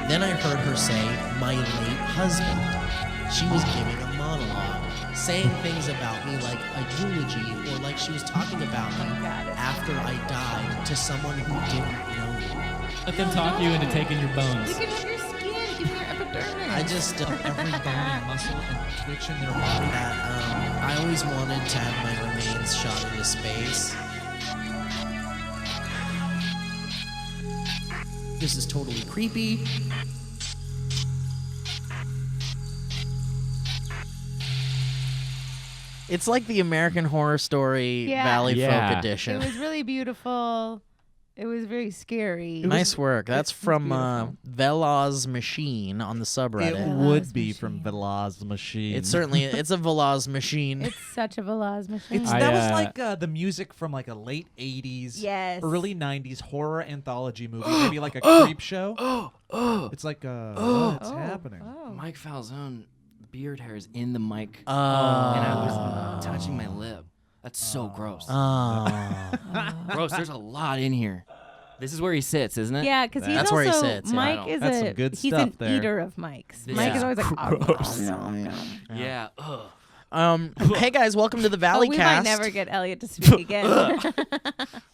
Then I heard her say, my late husband. She was giving a monologue, saying things about me like a eulogy, or like she was talking about me after I died to someone who didn't know me. Let them talk you into taking your bones. You can have your skin, give me your epidermis. I just Every bone, muscle, and twitch in their body. I always wanted to have my remains shot into space. This is totally creepy. It's like the American Horror Story Valley Folk edition. It was really beautiful. It was very scary. Nice work. That's from Velaz Machine on the subreddit. It would be from Velaz Machine. It's certainly it's a Velaz Machine. It's such a Velaz machine. That was like the music from like a late 80s, Yes. early 90s horror anthology movie. Maybe like a creep show. It's like, what's happening? Mike Falzone beard hair is in the mic, and I was touching my lip. That's so gross. Gross. There's a lot in here. This is where he sits, isn't it? Yeah, because he's That's also where he sits, yeah. Mike is That's some good he's stuff an there. eater of mics. This Mike is is always like, Yeah. Ugh. Hey guys, welcome to the Valleycast. we might never get Elliott to speak again.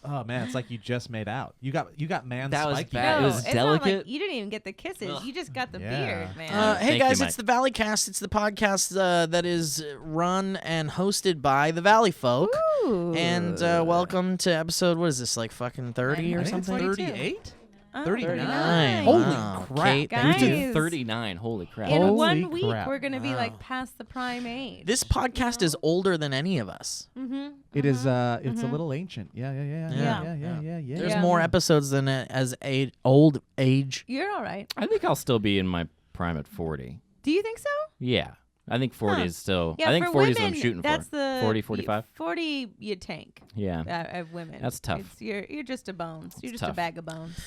Oh man, it's like you just made out. You got man That was spiky. bad. No, It was it's delicate. Not like you didn't even get the kisses. You just got the beard, man. Hey Thank guys, you, it's the Valleycast. It's the podcast that is run and hosted by the Valley Folk. Ooh. And welcome to episode, what is this, like fucking 30 I or think it's something? 38? 39. Holy Wow. crap. Kate, Guys. We did 39. Holy crap. In Holy 1 week, crap. we're going to be like past the prime age. This podcast is older than any of us. It is. It's a little ancient. Yeah. There's Yeah. more episodes than old age. You're all right. I think I'll still be in my prime at 40. Do you think so? Yeah. I think 40 is still. Yeah, I think for 40 is what women, I'm shooting that's for. the 40, 45. 40 you tank. Yeah. Of women. That's tough. You're just a bones. You're just a tough. bag of bones.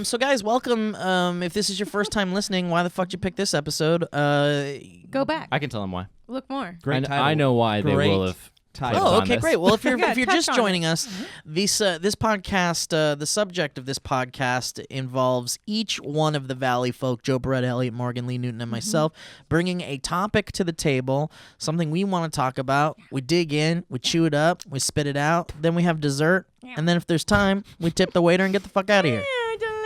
So guys, welcome. If this is your first time listening, why the fuck did you pick this episode? Go back. I can tell him why. Look more. Great title. I know why they Great will have. title. put Oh, on okay, this. great. Well, if you're Yeah, if you're touch just on joining it. us, this podcast, the subject of this podcast involves each one of the Valley Folk, Joe Barrett, Elliott, Morgan, Lee Newton, and myself, bringing a topic to the table, something we want to talk about. We dig in, we chew it up, we spit it out, then we have dessert, and then if there's time, we tip the waiter and get the fuck out of here. Yeah, delicious.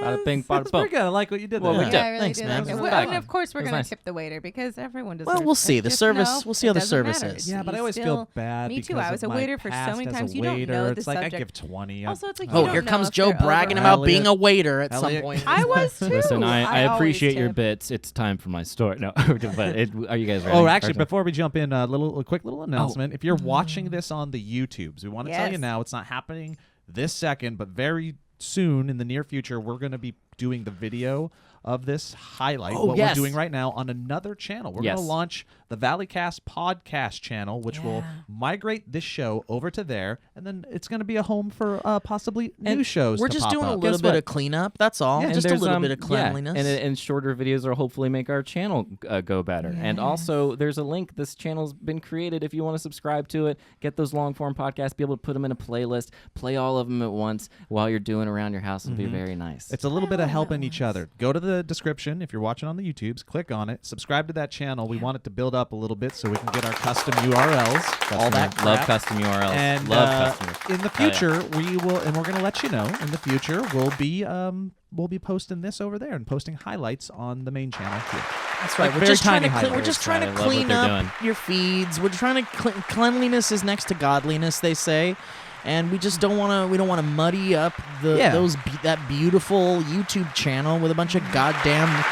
Bada bing, bada That's boom. pretty good. I like what you did Well, there. we Yeah, did. I really Thanks, do man. like it. It was Well, back. and of course, we're It was going nice. to tip the waiter because everyone deserves Well, we'll see. it. The Just service- know we'll see how it the doesn't service matter. is. Yeah, but I You always still- feel bad. Me too. because I was of a my waiter for so past many as a times. You don't waiter. know the It's like I subject. give 20. Also, it's like Oh, you don't here know comes if Joe they're bragging over- about Elliott. being a waiter at some Elliott. point. I was too. Listen, I always appreciate your tip. bits. It's time for my story. No, but are you guys ready? Oh, actually, before we jump in, a quick little announcement. If you're watching this on the YouTubes, we want to tell you Yes. now, it's not happening this second, but very soon in the near future, we're going to be doing the video of this highlight, what yes. we're doing right now, on another channel. We're going to launch the Valleycast podcast channel, which will migrate this show over to there, and then it's going to be a home for possibly new shows. We're to just pop doing a up. little Guess bit what? of cleanup. That's all. Yeah, just a there's, little bit of cleanliness. and shorter videos will hopefully make our channel go better. And also, there's a link. This channel's been created. If you want to subscribe to it, get those long form podcasts, be able to put them in a playlist, play all of them at once while you're doing around your house. Would be very nice. It's a little bit of helping each other. Go to the description if you're watching on the YouTubes. Click on it. Subscribe to that channel. We want it to build up a little bit so we can get our custom URLs, all that crap. Love custom URLs. And Love custom. in the future, we will, and we're going to let you know. In the future, we'll be posting this over there and posting highlights on the main channel here. That's right. Like We're very just trying to tiny we're just highlights. trying to I love what clean they're up your feeds. We're trying to cleanliness is next to godliness, they say, and we just don't want to muddy up that beautiful YouTube channel with a bunch of goddamn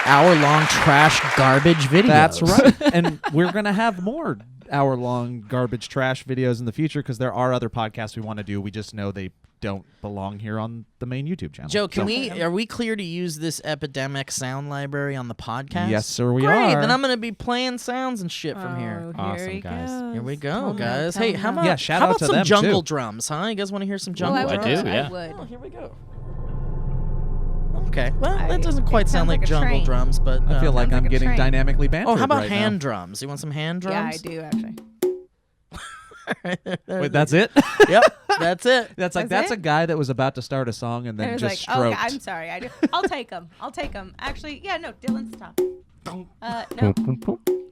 hour-long trash garbage videos. That's right. And we're going to have more hour-long garbage trash videos in the future because there are other podcasts we want to do. We just know they don't belong here on the main YouTube channel. Joe, are we clear to use this Epidemic sound library on the podcast? Yes, sir, we Great. are. Then I'm going to be playing sounds and shit from here. Awesome, guys. Here we go, guys. Hey, how about, Yeah, shout how out about to some them, jungle too. drums, huh? You guys want to hear some Well, jungle I drums? would. do, yeah. I would. Oh, here we go. Okay. Well, that doesn't It quite sound sounds like like a jungle train. drums, but I feel like Sounds I'm like a getting train. dynamically bantered Oh, how about right hand now. drums? You want some hand Yeah, I drums? do actually. Wait, that's it? Yep, that's it. That's a guy that was about to start a song and then And just like, stroked. oh, I'm sorry. I'll take him. I'll take him. Actually, yeah, no, Dylan, stop. No.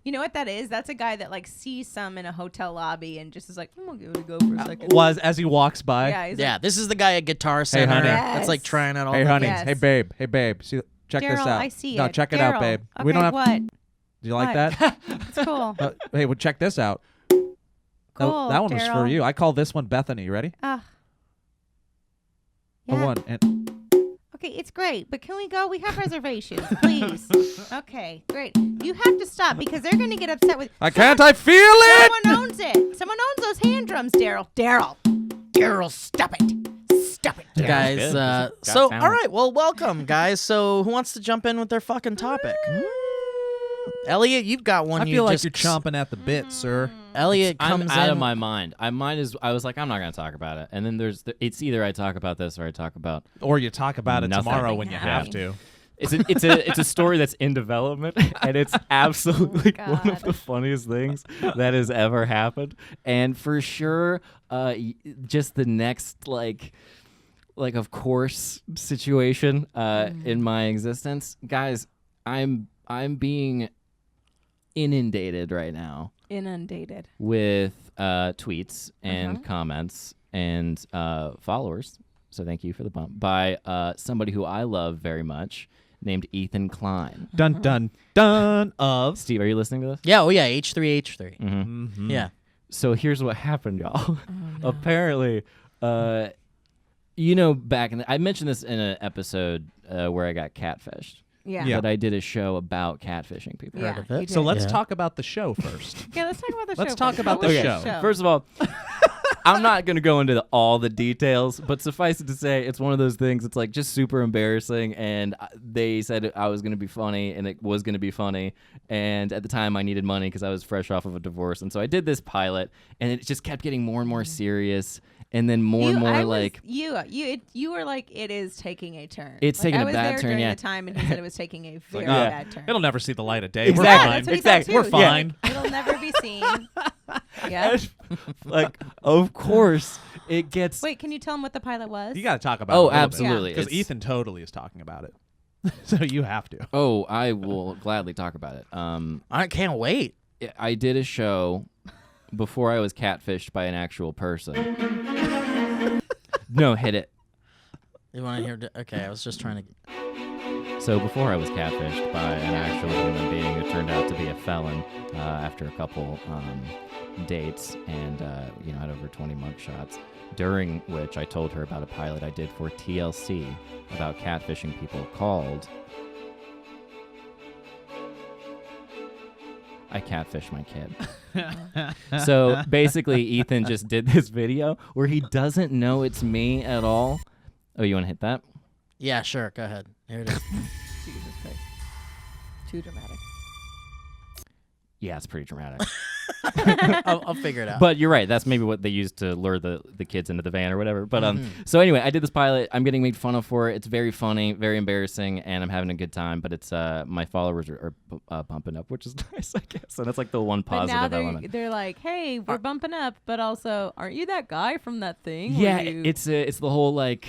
You know what that is? That's a guy that like sees some in a hotel lobby and just is like, I'm gonna give it a go for a second. Was as he walks by. Yeah, he's Yeah, like, this is the guy at Guitar Center. honey. That's like Yes. trying out all Hey, the honey. Yes. Hey, babe. See, check this Daryl, out. I see No, it. check it out, Daryl. babe. Okay, We don't have. what? Do you like What? that? It's cool. Hey, well, check this out. Cool, that one was for Daryl. you. I call this one Bethany. You ready? Yeah. A one. And Okay, it's great, but can we go? We have reservations, please. Okay, great. You have to stop because they're going to get upset with. I can't. I feel it. Someone owns it. Someone owns those hand drums, Daryl. Daryl, stop it. Stop it. Yeah, guys. good. Got So, talent. all right, well, welcome, guys. So, who wants to jump in with their fucking topic? Elliot, you've got one. I feel like just, you're chomping at the bit, sir. Elliot I'm comes out in. of my mind. I was like, I'm not going to talk about it. And then it's either I talk about this or I talk about. Or you talk about it Nothing. tomorrow when you have Nothing. to. It's a story that's in development, and it's absolutely one of God. the funniest things that has ever happened. And for sure, just the next like of course situation in my existence, guys. I'm being inundated right now Inundated. with tweets and comments and followers. So thank you for the bump by somebody who I love very much, named Ethan Klein. Dun dun dun. Of Steve, are you listening to this? Yeah, oh yeah, H3H3. Mm-hmm. Yeah. So here's what happened, y'all. Apparently, back in I mentioned this in an episode where I got catfished. Yeah. Yeah. But I did a show about catfishing people. Yeah, of it. you So did. let's Yeah. talk about the show first. Yeah, let's talk about the show. Let's talk first. about What the was show. First of all, I'm not going to go into all the details, but suffice it to say, it's one of those things. It's like just super embarrassing. And they said I was going to be funny, and it was going to be funny. And at the time, I needed money because I was fresh off of a divorce. And so I did this pilot, and it just kept getting more and more serious. And then more and more you were like, it is taking a turn. It's Like, taking I a was bad there turn, during yeah. the time, and he said it was taking a very Yeah. bad turn. It'll never see the light of day. Exactly. We're Yeah, fine. that's what he Exactly. thought, We're too. fine. It'll never be seen. Yeah. like, of course, it gets. Wait, can you tell him what the pilot was? You got to talk about it. Oh, absolutely. Because It's- Ethan totally is talking about it. So you have to. Oh, I will gladly talk about it. I can't wait. I did a show before I was catfished by an actual person. No, hit it. You want to hear? Okay, I was just trying to. So before I was catfished by an actual human being who turned out to be a felon after a couple dates and had over 20 mugshots, during which I told her about a pilot I did for TLC about catfishing people called I Catfish My Kid. So basically, Ethan just did this video where he doesn't know it's me at all. Oh, you want to hit that? Yeah, sure. Go ahead. Here it is. Jesus Christ. Too dramatic. Yeah, it's pretty dramatic. I'll figure it out. But you're right. That's maybe what they used to lure the kids into the van or whatever. But so anyway, I did this pilot. I'm getting made fun of for it. It's very funny, very embarrassing, and I'm having a good time. But it's my followers are bumping up, which is nice, I guess. And that's like the one But positive now element. they're like, hey, we're bumping up, but also, aren't you that guy from that thing? Yeah, where you- it's the whole like.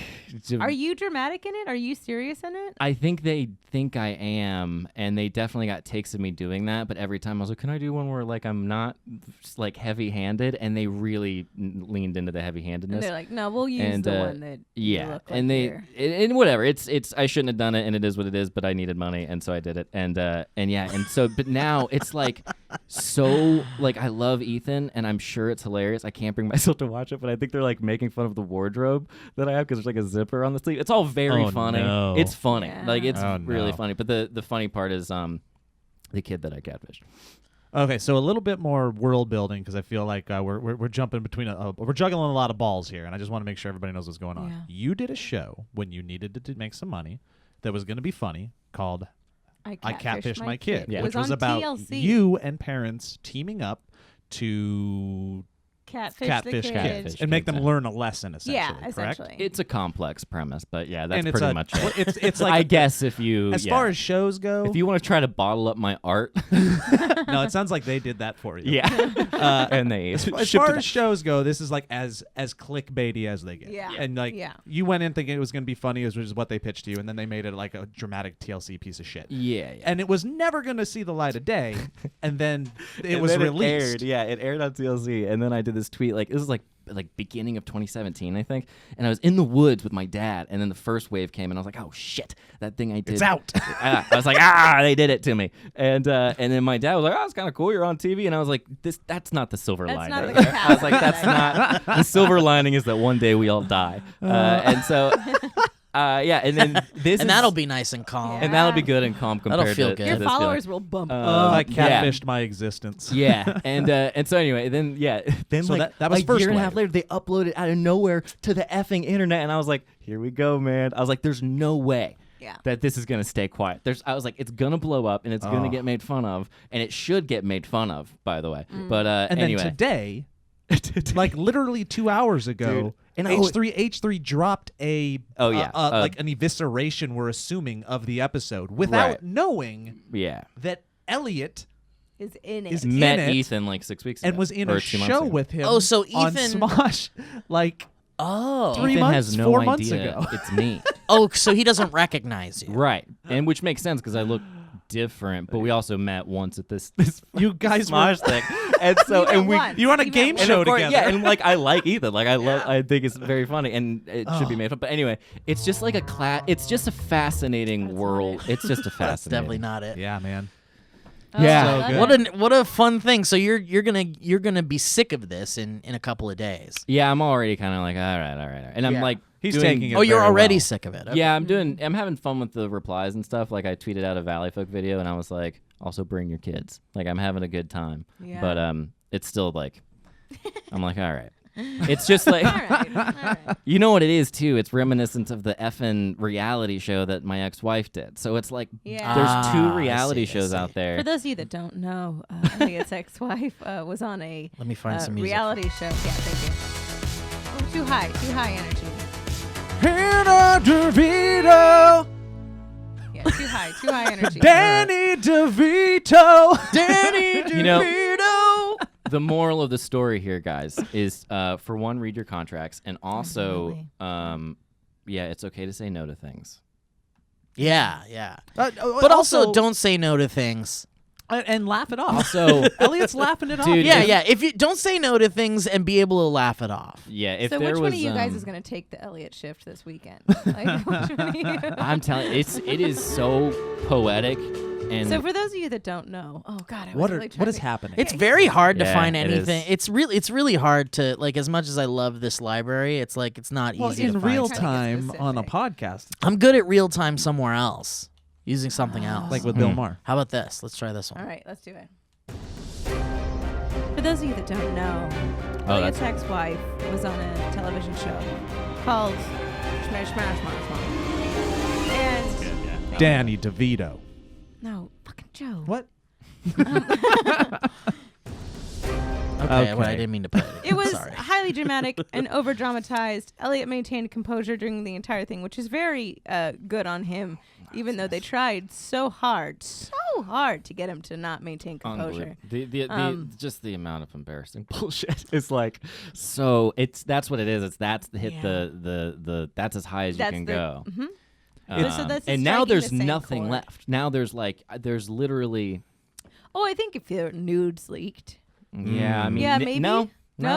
Are you dramatic in it? Are you serious in it? I think they think I am, and they definitely got takes of me doing that. But every time I was like, "Can I do one where like I'm not just, like heavy-handed?" And they really leaned into the And heavy-handedness. they're like, no, we'll use And, the one that you Yeah, look like and they here. and whatever. It's I shouldn't have done it, and it is what it is. But I needed money, and so I did it. And yeah, and so but now it's like so like I love Ethan, and I'm sure it's hilarious. I can't bring myself to watch it, but I think they're like making fun of the wardrobe that I have because there's like a zipper on the sleeve. It's all very Oh, funny. no. It's funny, Yeah. like it's Oh, really no. funny. But the funny part is the kid that I catfished. Okay, so a little bit more world building because I feel like we're jumping between we're juggling a lot of balls here, and I just want to make sure everybody knows what's going on. Yeah. You did a show when you needed to make some money that was going to be funny called I Catfished My Kid, Yeah. It which was on about TLC. you and parents teaming up to catfish catfish the kids kid. and make them exactly. learn a lesson, essentially. Yeah, correct? essentially. It's a complex premise, but yeah, that's And it's pretty a- much it. It's like I guess if you as far as shows go. if you want to try to bottle up my art, no, it sounds like they did that for you. yeah, and they As shipped far it as shows go, this is like as clickbaity as they get. Yeah. And like Yeah. you went in thinking it was going to be funny, which is what they pitched to you, and then they made it like a dramatic TLC piece of shit. yeah. And it was never going to see the light of day, and then it And was then released. It aired. Yeah, it aired on TLC, and then I did this tweet like this is like beginning of 2017, I think, and I was in the woods with my dad, and then the first wave came, and I was like, oh shit, that thing I did. It's out. I was like, they did it to me, and then my dad was like, oh, it's kind of cool, you're on TV, and I was like, that's not the silver That's lining. not the I was like, that's not the silver lining is that one day we all die, and so. Yeah, and then this And that'll be nice and calm. Yeah. and that'll be good and calm That'll compared feel to good. to Your this feeling. followers will bump I up. yeah. catfished my existence. Yeah, and so anyway, then So like that was a first year and a half wave. later, they uploaded out of nowhere to the effing internet, and I was like, here we go, man. I was like, there's no way Yeah. that this is gonna stay quiet. I was like, it's gonna blow up, and it's gonna get made fun of, and it should get made fun of, by the way. But And anyway, then today, like literally 2 hours ago, Dude. And H3 dropped a yeah. like an evisceration, we're assuming, of the episode without Right. knowing yeah, that Elliott Is in it. is met in it Ethan like 6 weeks ago, and was in or a 2 months show ago. with him. Oh, so on Ethan- Smosh, like Oh. 3 Ethan months, has no 4 months idea ago. it's me. Oh, so he doesn't recognize you. Right, and which makes sense because I look different, but we also met once at this You guys were Smosh thing, and so You met and we once. you were on a You met game once. show of course, together. yeah, and like I like Ethan, like I think it's very funny, and it should be made fun. But anyway, it's just like it's just a fascinating world. It's just a That's fascinating. definitely not it. Yeah, man. Yeah. So good. What a fun thing. So you're gonna be sick of this in a couple of days. Yeah, I'm already kind of like all right, and I'm Yeah. like He's doing- taking it Oh, you're very already well. sick of it. Okay. Yeah, I'm having fun with the replies and stuff. Like I tweeted out a Valley Folk video, and I was like, also bring your kids. Like I'm having a good time. Yeah. But it's still like, I'm like, all right. It's just like, All right. you know what it is too. It's reminiscent of the effing reality show that my ex-wife did. So it's like, Yeah. there's two I reality see, I shows see. out there. For those of you that don't know, Elliott's ex-wife was on a Let me find some music. reality show. Yeah, thank you. Oh, too high energy. Hannah DeVito, Yeah, too high energy. Danny DeVito, Danny DeVito. You know, the moral of the story here, guys, is for one, read your contracts, and also, yeah, it's okay to say no to things. Yeah. But also don't say no to things. and laugh it off. Also, Elliott's laughing it off. Dude, Yeah. If you don't say no to things and be able to laugh it off. yeah, if So there which was, one of you guys is going to take the Elliott shift this weekend? Like, which one of you? I'm telling you, it is so poetic, and So for those of you that don't know, oh God, I was What really what is trying to- happening? It's very hard to Yeah, find it anything. is. It's really hard to like. As much as I love this library, it's like it's not well, easy in to find. real stuff. time on a specific. podcast, I'm good at real time somewhere else, using something else. like with Bill Maher. How about this? Let's try this one. All right, let's do it. For those of you that don't know, Oh, Elliott's ex-wife was on a television show called Smash Smash Smash Smash. And Danny DeVito. no, fucking Joe. What? Okay, well, I Okay. didn't mean to put it. It was Sorry. highly dramatic and over dramatized. Elliott maintained composure during the entire thing, which is very good on him, even though they tried so hard to get him to not maintain composure. unbelievable. Just the amount of embarrassing bullshit is like so. That's what it is. It's that's the hit Yeah. the that's as high as That's you can the- go. Mhm. Um, So that's and now striking there's the same nothing chord. left. Now there's literally. Oh, I think if your nudes leaked. Yeah, I mean, Yeah, maybe. no.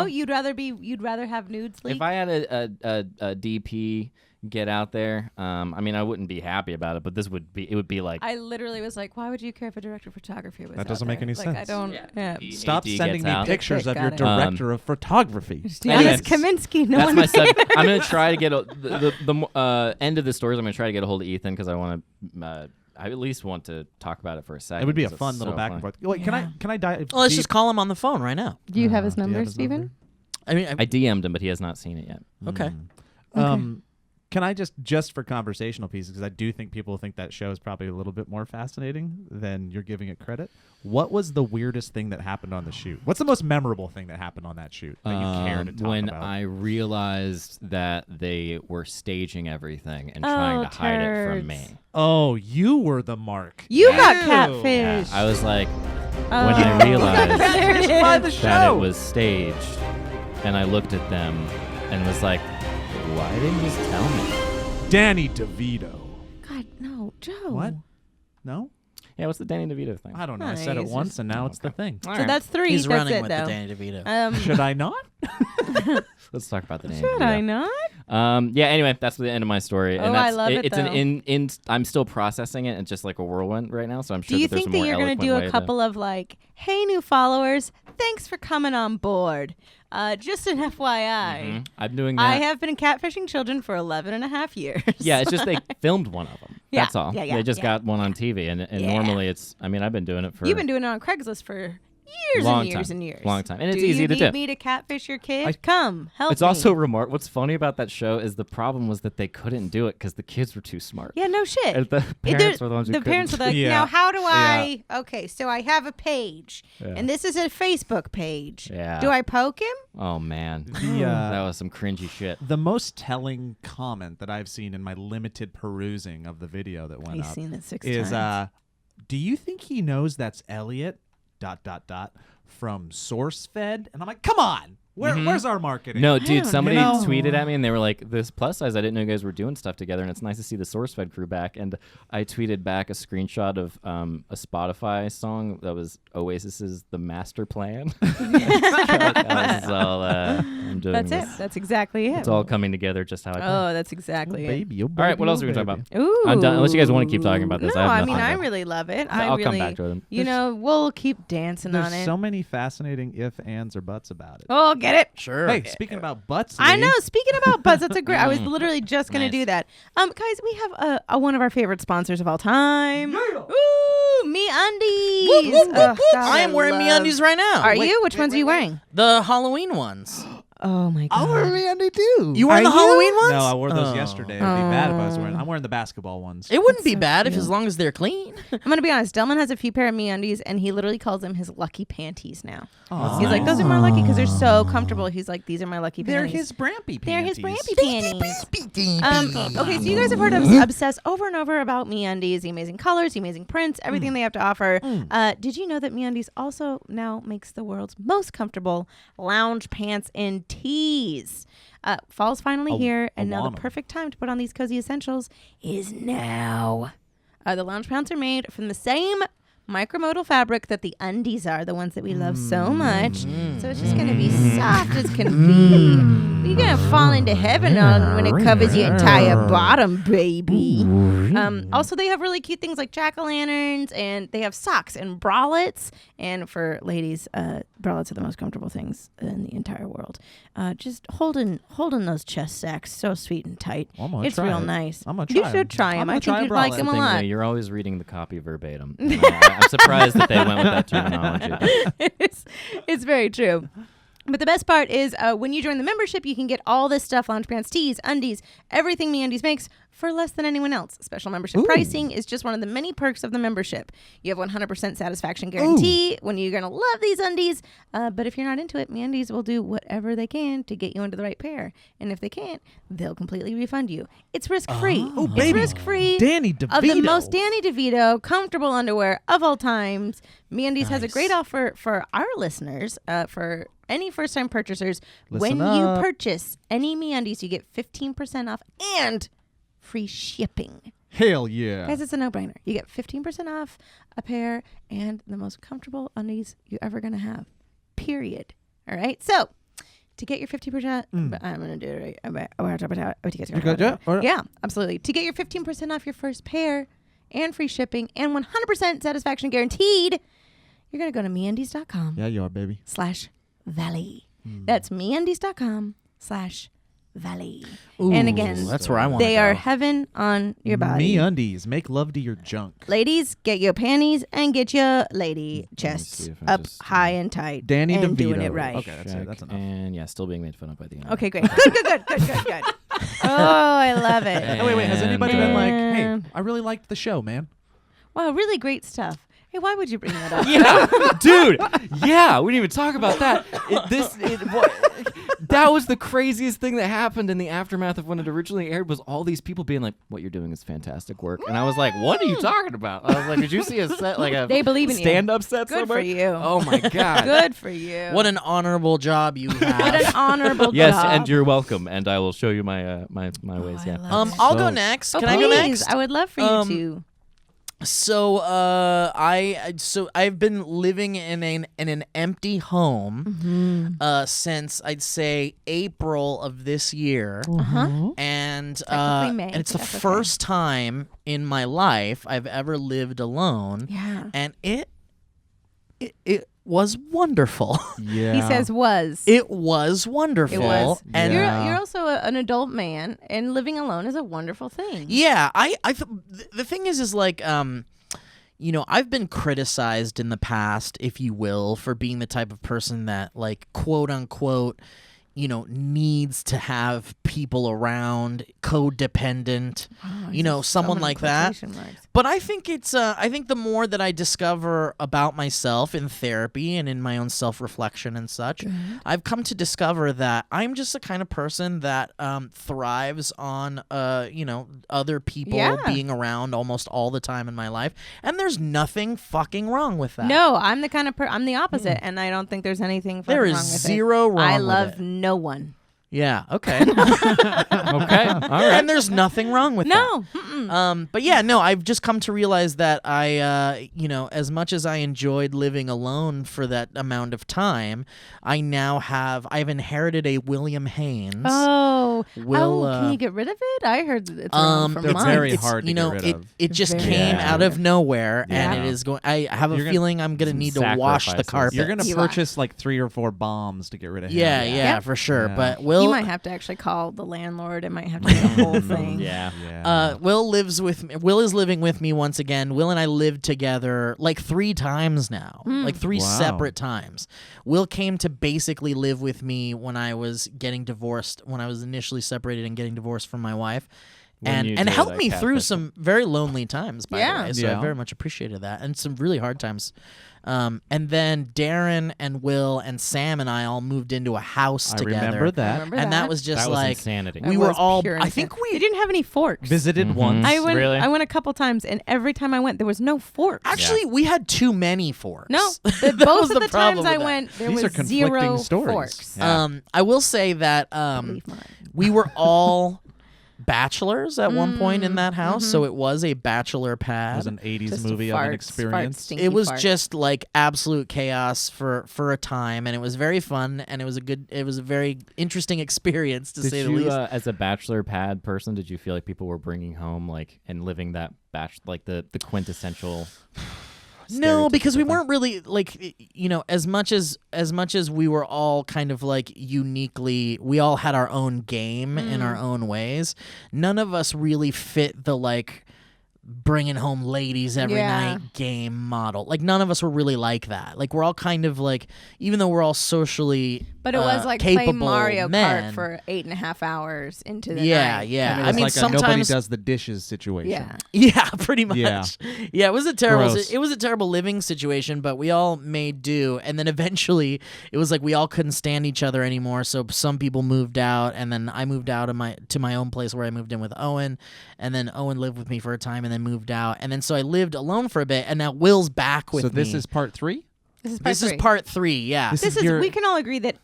You'd rather have nudes leaked. If I had a DP get out there, I mean, I wouldn't be happy about it, but it would be like I literally was like, why would you care if a director of photography was That out doesn't make there? any Like, I sense. don't. Yeah. Stop AD sending gets me out. pictures of Got your it. director of photography. Dennis Anyway, Kaminsky. No That's one my sub. I'm gonna try to get the end of the stories. I'm gonna try to get a hold of Ethan because I want to. I at least want to talk about it for a second. It would be a 'cause fun it's little so back fun. and forth. Wait, can I dive? Well, let's deep? just call him on the phone right now. Do you have his do you number, have his Stephen? number? I mean, I DM'd him, but he has not seen it yet. okay. Can I just for conversational pieces, because I do think people think that show is probably a little bit more fascinating than you're giving it credit. What was the weirdest thing that happened on the shoot? What's the most memorable thing that happened on that shoot that you care to talk when about? I realized that they were staging everything and trying to hide it from me. Oh, you were the mark. You got Ew. catfish. Yeah, I was like, when I realized By the that show. it was staged, and I looked at them and was like, why didn't you just tell me? Danny DeVito. God, no, Joe. What? No? Yeah, what's the Danny DeVito thing? I don't know. I said it Nice. once, and now it's the thing. All So right. that's 3. He's that's running it, with though. the Danny DeVito. Should I not? Let's talk about the Danny Should DeVito. I not? Yeah. Anyway, that's the end of my story. Oh, and that's, I love it, It's though. an I'm still processing it. It's just like a whirlwind right now. So I'm sure Do you that there's think a that more you're going to do eloquent way a couple of like, hey, new followers, thanks for coming on board. Just an FYI. I'm doing that. I have been catfishing children for 11 and a half years. Yeah, it's just they filmed one of them. Yeah, That's all. yeah, They just yeah. got one on TV, and Yeah. normally it's. I mean, I've been doing it for You've been doing it on Craigslist for years Long and years time. and years. Long time. And it's do easy you to need do. me to catfish your kid? I- Come, help It's me. also remarkable. What's funny about that show is the problem was that they couldn't do it because the kids were too smart. Yeah, no shit. And the parents were the ones who couldn't. parents were like, Yeah. now how do I? Okay, so I have a page, Yeah. and this is a Facebook page. Yeah. Do I poke him? Oh man, The, that was some cringy shit. the most telling comment that I've seen in my limited perusing of the video that went He's up seen it 6 is, times. do you think he knows that's Elliott, ... from SourceFed? And I'm like, come on. Where's our marketing? No, dude, don't somebody know. tweeted at me and they were like, this plus size, I didn't know you guys were doing stuff together, and it's nice to see the SourceFed crew back. And I tweeted back a screenshot of a Spotify song that was Oasis's The Master Plan. That was all, I'm doing That's this. it. That's exactly it. It's all coming together just how I planned. Oh, that's exactly it. Baby, All right, what else are we going to talk about? Ooh. I'm done. Unless you guys want to keep talking about this. No, I have I nothing mean, I to- really love it. I'll really, come back to it. You know, we'll keep dancing There's on it. so many fascinating if, ands, or buts about it. Oh, get it? Sure. Hey, speaking about butts, I Lee, know. Speaking about butts, that's a great. I was literally just gonna Nice. do that. Guys, we have one of our favorite sponsors of all time. Ooh, Me Undies. I am wearing MeUndies right now. Are you? Which ones are you wearing? The Halloween ones. Oh my god. Andy too. You wearing the Halloween ones? No, I wore those Oh. yesterday. It'd be bad if I was wearing. I'm wearing the basketball ones. It wouldn't be so bad cute. if as long as they're clean. I'm gonna be honest. Delman has a few pair of MeUndies, and he literally calls them his lucky panties now. Aw. He's like, those are my lucky because they're so comfortable. He's like, these are my lucky They're panties. his brampy panties. They're his brampy panties. Okay, so you guys have heard us obsess over and over about MeUndies, the amazing colors, the amazing prints, everything they have to offer. Did you know that MeUndies also now makes the world's most comfortable lounge pants and tees? Fall's finally here, and now the wanna. perfect time to put on these cozy essentials is now. The lounge pants are made from the same micromodal fabric that the undies are, the ones that we love so much. So it's just going to be soft as can be. You're going to fall into heaven on when it covers your entire bottom, baby. Also, they have really cute things like jack-o'-lanterns, and they have socks and bralettes. And for ladies, bralettes are the most comfortable things in the entire world. Just holding those chest sacks so sweet and tight. I'm gonna It's try real it. nice. I'm gonna You try should 'em. try I'm them. gonna I try think a you'd like bralette. them a Thing, lot. you're always reading the copy verbatim. And I'm surprised that they went with that terminology. It's very true. But the best part is when you join the membership, you can get all this stuff, lounge pants, tees, undies, everything MeUndies makes for less than anyone else. Special membership pricing is just one of the many perks of the membership. You have 100% satisfaction guarantee when you're going to love these undies. But if you're not into it, MeUndies will do whatever they can to get you into the right pair. And if they can't, they'll completely refund you. It's risk-free. Oh, It's baby. risk-free. Danny DeVito. Of the most Danny DeVito comfortable underwear of all times. MeUndies has a Nice. great offer for our listeners, for any first-time purchasers. Listen when up. you purchase any MeUndies, you get 15% off and free shipping. Hell yeah. Guys, it's a no-brainer. You get 15% off a pair and the most comfortable undies you're ever going to have. Period. All right? So, to get your 50%, but I'm going to do it right. Yeah, absolutely. To get your 15% off your first pair and free shipping and 100% satisfaction guaranteed, you're going to go to MeUndies.com Yeah, you are, baby. /Valley. That's MeUndies.com/Valley. And again, that's where I want to they go. are heaven on your body. MeUndies. Make love to your junk. Ladies, get your panties and get your lady see chests if I up just- high and tight. Danny and DeVito. doing it right. Okay, that's it. Check. That's enough. And yeah, still being made fun of by the end. Okay, great. Good. I love it. Oh, wait. Has anybody been like, hey, And- I really liked the show, man? Wow, really great stuff. Hey, why would you bring that up? Yeah, dude. Yeah, we didn't even talk about that. That was the craziest thing that happened in the aftermath of when it originally aired. Was all these people being like, "What you're doing is fantastic work," and I was like, "What are you talking about?" I was like, "Did you see a set like a They believe in you. stand-up set Good somewhere?" for you. Oh my god. Good for you. What an honorable job you What have. an honorable Yes, job. and you're welcome, and I will show you my my ways. I Yeah. love it. I'll go So- next. Oh, Can I go please. next? I would love for you to. So I've been living in an empty home since I'd say April of this year, and Technically May, and it's the but that's okay. first time in my life I've ever lived alone, Yeah. and it was wonderful. Yeah. He says was. It was wonderful. It was. And Yeah. You're also an adult man, and living alone is a wonderful thing. yeah, the thing is like you know, I've been criticized in the past, if you will, for being the type of person that, like, quote unquote, you know, needs to have people around, codependent, you know, someone like that. But I think I think the more that I discover about myself in therapy and in my own self-reflection and such, I've come to discover that I'm just the kind of person that thrives on, you know, other people Yeah. being around almost all the time in my life. And there's nothing fucking wrong with that. No, I'm the kind of I'm the opposite, and I don't think there's anything fucking There is wrong with zero it. wrong I with love it. no one. Yeah, okay. Okay. All right. And there's nothing wrong with that. No. Mm-mm. But yeah, no, I've just come to realize that you know, as much as I enjoyed living alone for that amount of time, I've inherited a William Haynes. Can you get rid of it? I heard that it's around for they're months. very it's, hard to you get know, rid it, of. it just Very came hard. out of nowhere, Yeah. and it is going. I have a You're gonna- feeling I'm gonna some need to wash the sacrifices. carpet. You're gonna You are. purchase like 3 or 4 bombs to get rid of him. yeah, Yep. for sure. Yeah. But Will, You might have to actually call the landlord. It might have to be the whole thing. Yeah. Yeah. Will lives with me. Will is living with me once again. Will and I lived together like 3 times now, like 3 Wow. separate times. Will came to basically live with me when I was getting divorced, when I was initially separated and getting divorced from my wife. When you And did helped that me through catfish. some very lonely times, by Yeah. the way. So Yeah. I very much appreciated that, and some really hard times. And then Darren and Will and Sam and I all moved into a house I together. remember that. Remember And that was just That was like insanity. we That were was all. pure I think insanity. They didn't have any forks. Visited Mhm. once. I went. Really? I went a couple times, and every time I went, there was no forks. Actually, we had too many forks. No, That both was of the problem times I with that. went, there These are was conflicting 0 stories. forks. Yeah. I will say that Believe mine. we were all bachelors at one point in that house, Mm-hmm. so it was a bachelor It pad. was an 80s Just movie of farts, an farts, experience. stinky It was farts. just like absolute chaos for a time, and it was very fun, and it was a very interesting experience to Did say you, the least. as a bachelor pad person, did you feel like people were bringing home like and living that like the quintessential? No, because we stereotypical weren't really like, you know, as much as we were all kind of like uniquely, we all had our own game in our own ways. None of us really fit the like bringing home ladies every Yeah. night game model. Like none of us were really like that. Like we're all kind of like, even though we're all socially But it was like capable playing Mario men, Kart for 8.5 hours into the yeah, night. yeah. And it I was mean, like a nobody sometimes does the dishes situation. Yeah. yeah, pretty much. Yeah. Yeah, it was a terrible. Gross. It was a terrible living situation, but we all made do. And then eventually, it was like we all couldn't stand each other anymore. So some people moved out, and then I moved out to my own place where I moved in with Owen, and then Owen lived with me for a time, and then moved out, and then so I lived alone for a bit, and now Will's back with So me. this is part 3? This is part This is three. part 3. Yeah. This This is is. your- We can all agree that.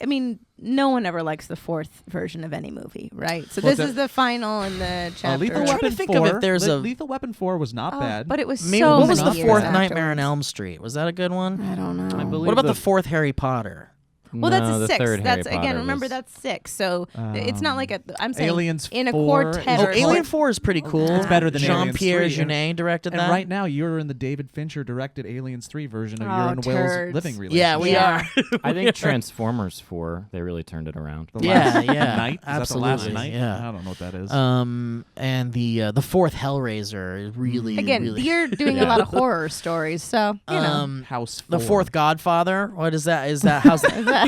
I mean, no one ever likes the 4th version of any movie, right? So Well, this is the final in the chapter. Lethal I'm trying to Weapon think 4. of if there's a- Lethal Weapon 4 was not Oh, bad. but it was Maybe, so what was many the years 4th afterwards. Nightmare on Elm Street? Was that a good one? I don't know. I believe What about the the 4th Harry Potter? Well, that's No, a the 6. third That's Harry again. Potter Remember, was- that's 6. So it's not like I'm saying Aliens in a 4 quartet. is or Alien 4 is pretty cool. It's better than Aliens Jean-Pierre 3, Jeunet directed And that. right now, you're in the David Fincher directed Aliens 3 version of Oh, your and Will's turds. living relationship. Yeah, we Yeah. are. I think Transformers 4 they really turned it around. The Yeah, last yeah, night? Is that the last absolutely, night? yeah. I don't know what that is. And the 4th Hellraiser is really Again, really, you're doing a lot of horror stories, so you know. House the 4. 4th Godfather. What is that? Is that how's that? Is that-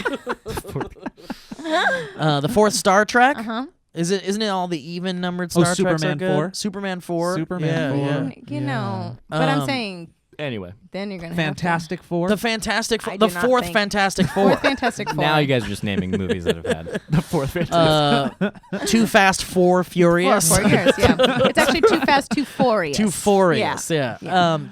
The 4th Star Trek. uh-huh. Isn't it all the even numbered Star Treks are Superman good? 4? Superman 4. Superman yeah, 4. Yeah. You know, but I'm Um, saying Anyway, then you're gonna Fantastic Four. The Fantastic, I the do not fourth think- Fantastic have to. Fourth Four. Fantastic Four. now you guys are just naming movies that have had the fourth Fantastic. Too Fast, Four Furious. 4 years. Yeah, it's actually Too Fast, Too Furious. Too Furious. Yeah.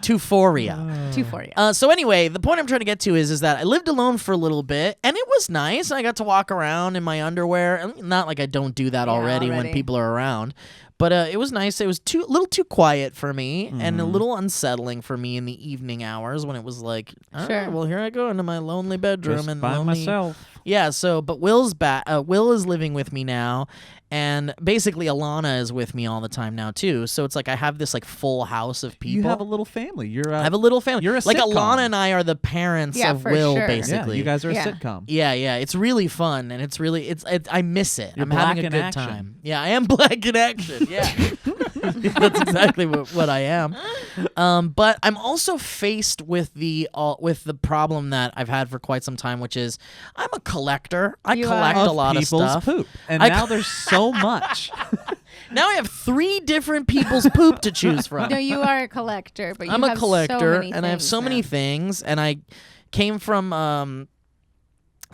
Too-phoria. Too Furious. So anyway, the point I'm trying to get to is that I lived alone for a little bit, and it was nice. I got to walk around in my underwear. And not like I don't do that already when people are around, but it was nice. It was a little too quiet for me, and a little unsettling for me in the evening hours when it was like, all Sure. right, well, here I go into my lonely bedroom Just and by lonely. myself. Yeah. So, but Will's back. Will is living with me now. And basically, Alana is with me all the time now too. So it's like I have this like full house of people. You have a little family. I have a little family. You're a like sitcom. Alana and I are the parents Yeah, of for Will, sure. Yeah, basically. you guys are Yeah. a sitcom. Yeah, it's really fun, and it's I miss it. You're I'm having black a in good action. time. Yeah, I am black in action. Yeah, that's exactly what I am. But I'm also faced with the problem that I've had for quite some time, which is I'm a collector. I You collect are. a lot of people's stuff. poop, and I- now there's so much. Now I have 3 different people's poop to choose from. No, you are a collector, but you I'm have a collector, so many and I have things so many now. things, and I came from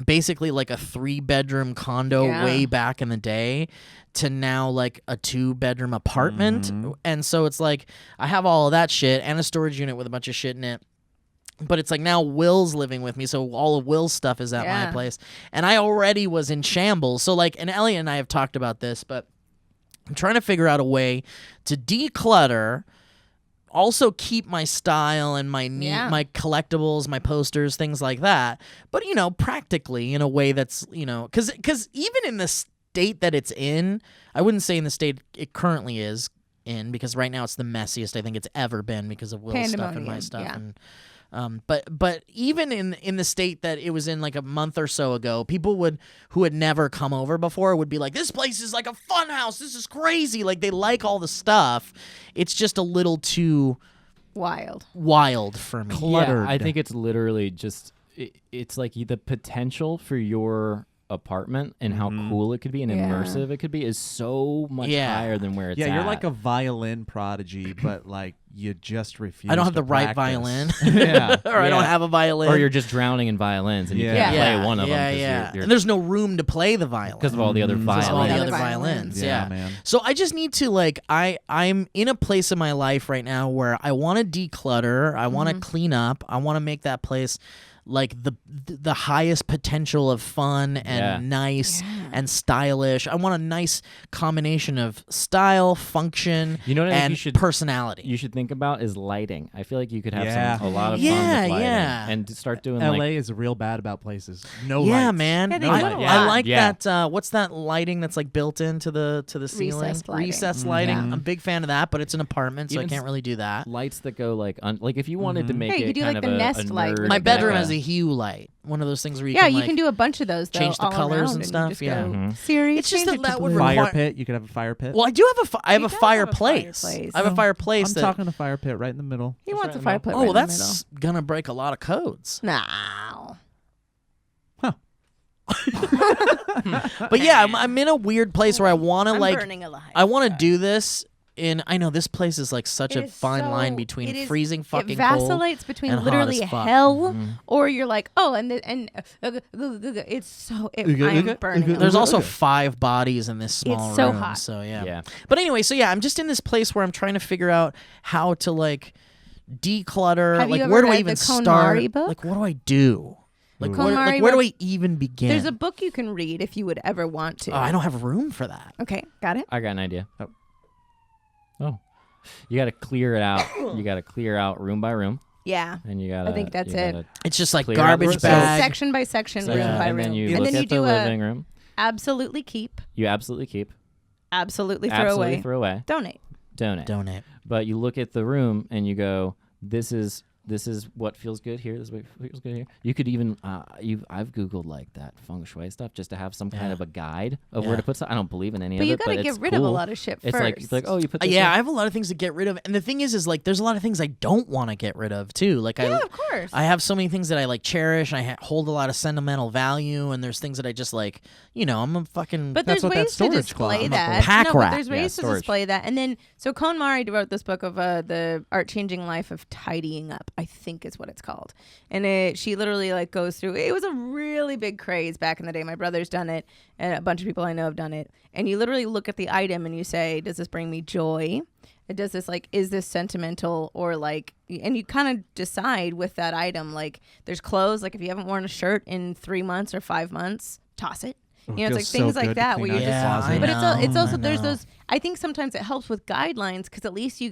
basically like a 3-bedroom condo Yeah. way back in the day to now like a 2-bedroom apartment, and so it's like I have all of that shit and a storage unit with a bunch of shit in it. But it's like now Will's living with me, so all of Will's stuff is at my Yeah. place, and I already was in shambles. So like, and Elliott and I have talked about this, but I'm trying to figure out a way to declutter, also keep my style and my my collectibles, my posters, things like that. But practically in a way that's because even in the state that it's in, I wouldn't say in the state it currently is in, because right now it's the messiest I think it's ever been because of Will's stuff and my Pandemonium, stuff yeah. and. But even in the state that it was in like a month or so ago, people who had never come over before would be like, this place is like a fun house. This is crazy. Like they like all the stuff. It's just a little too wild for me. Cluttered. Yeah, I think it's literally just it's like the potential for your apartment and how cool it could be and Yeah. immersive it could be is so much Yeah. higher than where it's Yeah, at. you're like a violin prodigy, but like you just refuse. I don't have to the right practice. violin. Yeah. Or I don't Yeah. have a violin. or you're just drowning in violins and you Yeah. can't Yeah. play one of yeah, them yeah. you're and there's no room to play the violin because of all the other because of all the violins. other Other violins. violins. Yeah, man. So I just need to I'm in a place in my life right now where I want to declutter. I want to clean up. I want to make that place like the highest potential of fun and Yeah. nice and stylish. I want a nice combination of style, function, You know what I think and you should- personality. You should think about is lighting. I feel like you could have Yeah. a lot of Yeah, fun with lighting yeah. and to start doing LA like is real bad about places. No yeah, lights. man. Yeah, they I, do a I lot. like Yeah. that. What's that lighting that's like built into the ceiling? Recessed lighting. Recessed lighting. Yeah. I'm a big fan of that, but it's an apartment, so Even I can't really do that. lights that go like if you wanted to make Yeah, you it could do, kind like, of the a Nest light nerd, with My like bedroom a- has a hue light. One of those things where you Yeah, can you like, can do a bunch of those though. change the all colors around and you stuff, just yeah. go, Mhm. Siri, It's just change that it that to would blue. require- Fire pit. You could have a fire pit. Well, I do have a I have He a does have a fireplace. fireplace. I have a fireplace. I'm that, talking a fire pit right in the middle. He wants a right fire now. pit. Oh, right in the that's gonna break a lot of codes. middle. No. But yeah, I'm in a weird place where I want to I'm like burning alive. I want to do this. I know this place is like such It a is fine so- line it between is- freezing fucking it cold. vacillates between and hot literally as fuck. hell, or you're like, oh, it's so. I'm burning. There's alive. also 5 bodies in this small It's so room, hot. so yeah. Yeah. But anyway, so yeah, I'm just in this place where I'm trying to figure out how to like declutter. Have you like, ever where do I read even the start? KonMari book? Like, what do I do? Like, Ooh. where do I even begin? There's a book you can read if you would ever want to. Oh, I don't have room for that. Okay, got it. I got an idea. Oh. You got to clear it out. You got to clear out room by room, Yeah. and you got to. I think that's it. It's just like Clear out garbage the- So bag. section by section, room Yeah. by and room, then you and look then at you the do living room. absolutely keep, You absolutely keep. absolutely throw Absolutely away, throw away. donate. Donate. Donate. But you look at the room and you go, this is this is what feels good here. This is what feels good here. You could even I've Googled like that feng shui stuff just to have some kind of a guide of where to put stuff. I don't believe in any But of you it, gotta but get it's rid cool. of a lot of shit It's first. like oh, you put this Yeah, in. I have a lot of things to get rid of, and the thing is like there's a lot of things I don't want to get rid of too. Like yeah, of course. I have so many things that I like cherish. I hold a lot of sentimental value, and there's things that I just like. I'm a fucking. But That's there's what that ways to storage display closet- that. Pack no, but rat. there's ways to storage. display that. And then, so KonMari wrote this book of the art-changing life of tidying up, I think is what it's called. And she literally like goes through, it was a really big craze back in the day. My brother's done it, and a bunch of people I know have done it. And you literally look at the item and you say, does this bring me joy? Does this is this sentimental or like, and you kind of decide with that item, like there's clothes, like if you haven't worn a shirt in 3 months or 5 months, toss it. It It's like feels so things like good to that clean where you out your just, closet. but it's also, I there's know. those, I think sometimes it helps with guidelines because at least you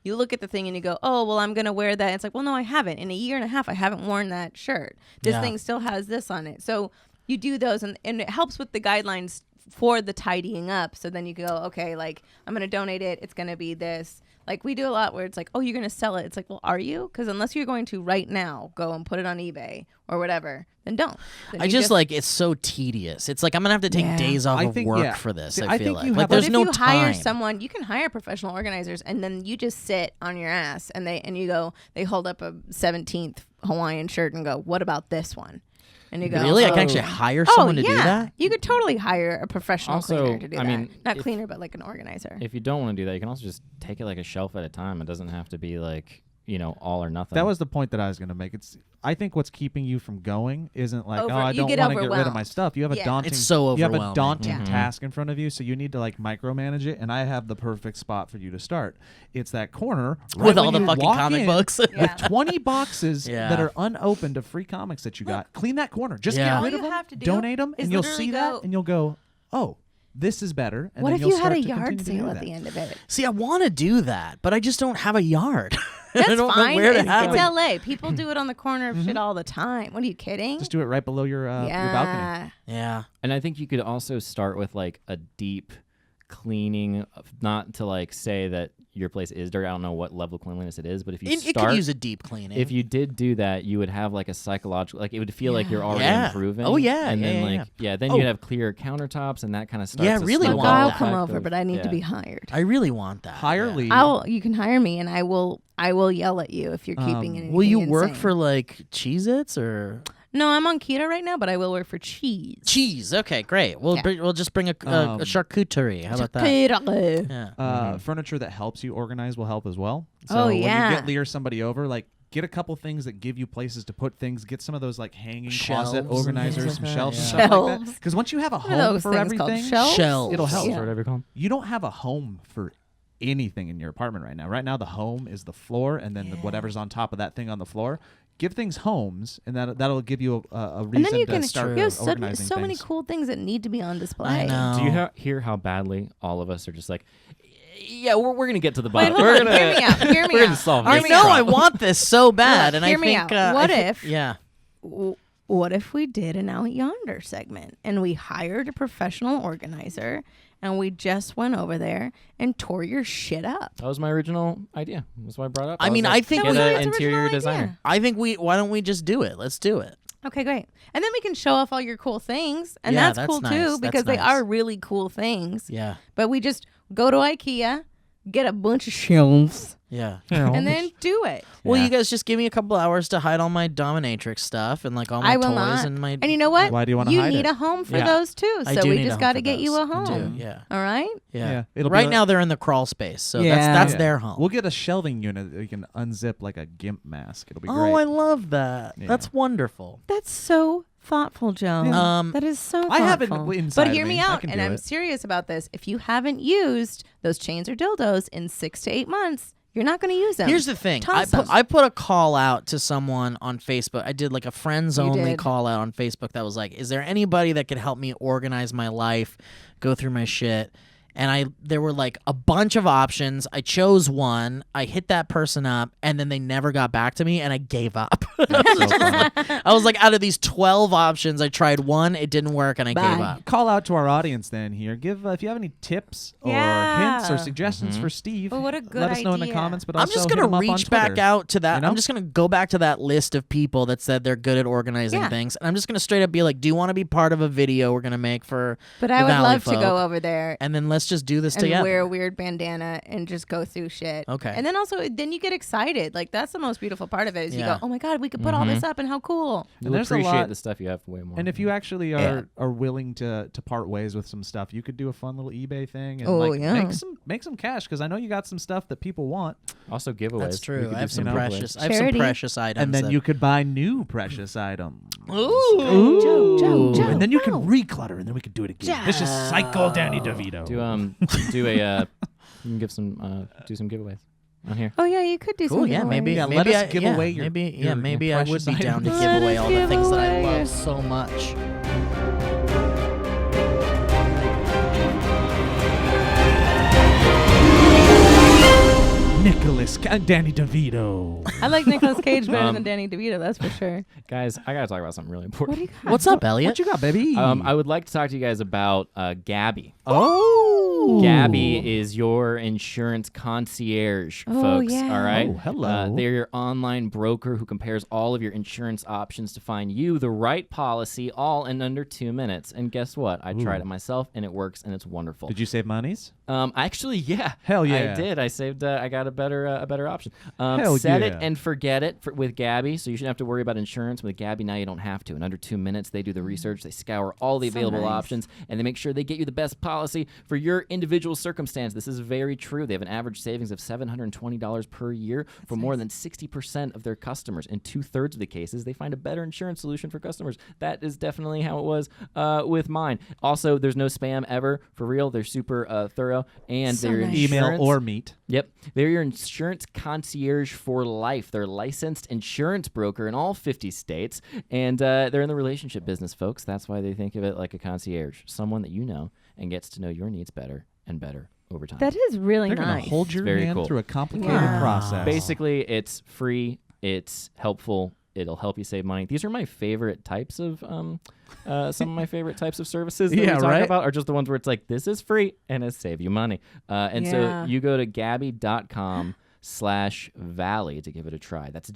look at the thing and you go, oh, well, I'm going to wear that. It's like, well, no, I haven't. In a year and a half, I haven't worn that shirt. This thing still has this on it. So you do those and it helps with the guidelines for the tidying up. So then you go, okay, like I'm going to donate it. It's going to be this. Like we do a lot where it's like, oh, you're going to sell it. It's like, well, are you? Because unless you're going to right now go and put it on eBay or whatever, then don't. Then I you just like it's so tedious. It's like I'm gonna have to take days off I of think- work yeah. for this. See, I I feel think like you like have there's But if no you time. hire someone, you can hire professional organizers, and then you just sit on your ass, and you go, they hold up a 17th Hawaiian shirt and go, what about this one? And you go, Really, I can "Oh." actually hire Oh, someone to yeah. do that. You could totally hire a professional Also, cleaner to do I that. mean, Not if- cleaner, but like an organizer. If you don't want to do that, you can also just take it like a shelf at a time. It doesn't have to be like all or nothing. That was the point that I was going to make. I think what's keeping you from going isn't like, Over- I you don't get want to get rid of my overwhelmed. stuff. You have a Yeah. daunting. It's so You have a overwhelming. daunting Mhm. task in front of you, so you need to like micromanage it. And I have the perfect spot for you to start. It's that corner right With when all the you fucking walk comic in books. Yeah. with 20 boxes Yeah. that are unopened of free comics that you got. Clean that corner. Just Yeah. get All rid you of them. have to do Donate them, is and you'll literally see go- that, and you'll go, oh, this is better. And What then if you'll you had start a to yard continue to do sale at that. the end of it? See, I want to do that, but I just don't have a yard. That's I don't fine. know where to It's have it. LA. People do it on the corner of shit all the time. What are you kidding? Just do it right below your balcony. yeah. Yeah. And I think you could also start with like a deep cleaning, not to like say that your place is dirty. I don't know what level of cleanliness it is, but if you It start, could use a deep cleaning. if you did do that, you would have like a psychological, like it would feel like you're already Yeah. improving. Oh, yeah, and then yeah, like then Oh. you'd have clear countertops and that kind of stuff. Yeah, really Look, want I'll that. come over, but I need to be hired. I really want that. Hire yeah. Lee. You can hire me, and I will yell at you if you're keeping anything Will you work insane. for like Cheez-Its or No, I'm on keto right now, but I will work for cheese. cheese? Okay, great. We'll Yeah. we'll just bring a charcuterie. How about that? Keto. Yeah. Furniture that helps you organize will help as well. So Oh, when yeah. you get Lee or somebody over, like get a couple things that give you places to put things. Get some of those like hanging closet Shelves and organizers, things some like shelves that, and yeah. stuff like that. Shelves. Because once you have a What are home those for things called? everything, Shelves? Shelves. it'll help. Yeah. Or whatever you call 'em. You don't have a home for anything in your apartment right now. Right now, the home is the floor, and then whatever's on top of that thing on the floor. Give things homes, and that'll give you a reason And then you to can start you have so organizing many things. cool things that need to be on display. I know. Do you hear how badly all of us are just like, yeah, we're gonna get to the Wait, bottom. hold we're on. gonna Hear me out. Hear me we're gonna out. solve I this know I problem. want this so bad, and hear I me think out. What I thi- if- yeah. What if we did an Out Yonder segment and we hired a professional organizer and we just went over there and tore your shit up? That was my original idea. That's why I brought it up. I mean, was I think get we- an That's original interior idea. designer. I think why don't we just do it? Let's do it. Okay, great. And then we can show off all your cool things. And Yeah, that's that's cool nice. too That's because they nice. are really cool things. Yeah. But we just go to IKEA, get a bunch of shelves, Yeah. and then do it. Well, Yeah. you guys just give me a couple hours to hide all my dominatrix stuff and like all my I will toys not. and my. And you know what? Why do you wanna You hide need it? a home for Yeah. those too. I So do we need just a got home to for get you a those. I do, home. Yeah. All right? Yeah. Yeah, it'll be Right like- now they're in the crawl space, so Yeah. that's Yeah. their home. We'll get a shelving unit that you can unzip like a GIMP mask. It'll be Oh, great. I love that. Yeah. That's wonderful. That's so thoughtful, Joe. Yeah. That is so thoughtful. I have it inside But of hear me me. I out, can and do I'm it. serious about this. If you haven't used those chains or dildos in 6 to 8 months, you're not going to use them. Here's the thing. Toss them. I put a call out to someone on Facebook. I did like a friends You only did. call out on Facebook that was like, is there anybody that could help me organize my life, go through my shit? and there were like a bunch of options. I chose one. I hit that person up, and then they never got back to me, and I gave up. I was like, out of these 12 options, I tried one, it didn't work, and I gave up. Call out to our audience then here. Give if you have any tips or hints or suggestions for Steve. Well, what a good let us know in the idea. comments. But I'm also just hit gonna him up on reach back Twitter. out to that. You know? I'm just gonna go back to that list of people that said they're good at organizing things, and I'm just gonna straight up be like, "Do you want to be part of a video we're gonna make for?" But the I would Valley love folk? to go over there And then let's just do this and together. wear a weird bandana and just go through shit. Okay. And then also, then you get excited. Like, that's the most beautiful part of it is you Yeah. go, oh my God, we could put all this up and how cool. You'll there's a appreciate lot- the stuff you have way more. And if you actually are willing to part ways with some stuff, you could do a fun little eBay thing and Oh, like yeah. make some cash because I know you got some stuff that people want, also giveaways. That's You true. could I do have some giveaways. precious. I have some Charity. precious items. and then that- you could buy new precious items. Joe, Joe, And then you can Joe. reclutter, and then we can do it again. This is Cycle Danny DeVito. Do a you can give some do some giveaways on here. Oh, yeah, you could do Cool. some Yeah. Maybe. Yeah, maybe let us I, give yeah, away your- Maybe. your Maybe I would precious be down to items. give Let away us all the give things that I away. love so much. Nicholas Danny DeVito. I like Nicolas Cage better than Danny DeVito, that's for sure. Guys, I gotta talk about something really important. What do you got? What's up, Elliot? What you got, baby? I would like to talk to you guys about Gabby. Oh, Gabby is your insurance concierge, Oh, folks. yeah. All right. Oh, hello. They're your online broker who compares all of your insurance options to find you the right policy, all in under 2 minutes. And guess what? I tried it myself, and it works, and it's wonderful. Did you save monies? Actually, yeah. Hell yeah. I did. I saved. I got a better option. Hell Set it yeah. and forget it with Gabby. So you shouldn't have to worry about insurance with Gabby. Now you don't have to. In under 2 minutes, they do the research. They scour all the So available nice. options, and they make sure they get you the best policy for your individual circumstance. This is very true. They have an average savings of $720 per year for more than 60% of their customers. In 2/3 of the cases, they find a better insurance solution for customers. That is definitely how it was with mine. Also, there's no spam ever. For real, they're super thorough, and So they're nice. Email insurance- or meet. Yep. They're your insurance concierge for life. They're a licensed insurance broker in all 50 states, and they're in the relationship business, folks. That's why they think of it like a concierge, someone that you know and gets to know your needs better and better over time. That is really They're nice. gonna hold your very hand cool. through a complicated Wow. process. Basically, it's free, it's helpful, it'll help you save money. These are my favorite types of some of my favorite types of services that Yeah, we talk right? about are just the ones where it's like, this is free and it save you money. And Yeah. so you go to gabby.com/valley to give it a try. That's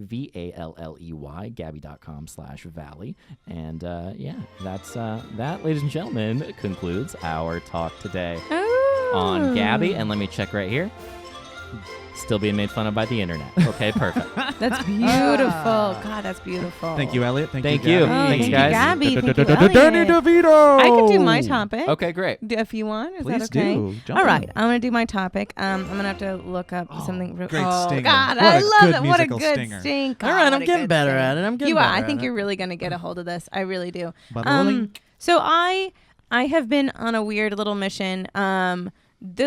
GABI.com/VALLEY, gabby.com/valley. And yeah, that's that, ladies and gentlemen, concludes our talk today on Gabby. And let me check right here. Still being made fun of by the internet. Okay, perfect. That's beautiful. God, that's beautiful. Thank you, Elliot. Thank you, you. Gabby. Oh, Thanks, thank guys. you, Gabby. Thank you, Danny Elliot. DeVito. I can do my topic. Okay, great. If you want, is Please that okay? do. Jump All right, in. I'm gonna do my topic. I'm gonna have to look up something. great oh stinger. God, What I a love good it. What a musical good stinger. sting. All right, God, I'm what a getting good better sting. at it. I'm getting You are. better I at think it. you're really gonna get a hold of this. I really do. Bada-bing. So I have been on a weird little mission. The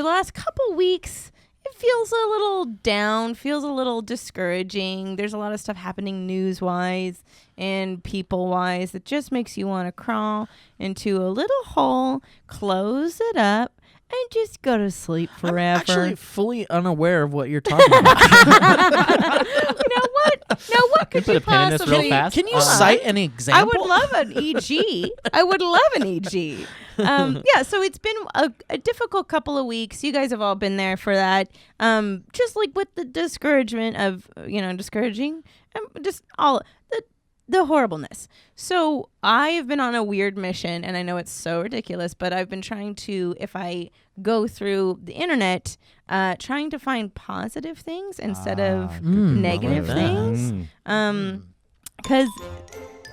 last couple weeks, it feels a little down, feels a little discouraging. There's a lot of stuff happening news-wise and people-wise that just makes you want to crawl into a little hole, close it up, and just go to sleep forever. I'm actually fully unaware of what you're talking about. Now what could Put you a pin in this real possibly... fast. Can you cite an example? I would love an EG. I would love an EG. Yeah, so it's been a difficult couple of weeks. You guys have all been there for that. Just like with the discouragement of, discouraging, just all the horribleness. So I have been on a weird mission, and I know it's so ridiculous, but I've been trying to, if I go through the internet, trying to find positive things instead of negative I like that. things. Because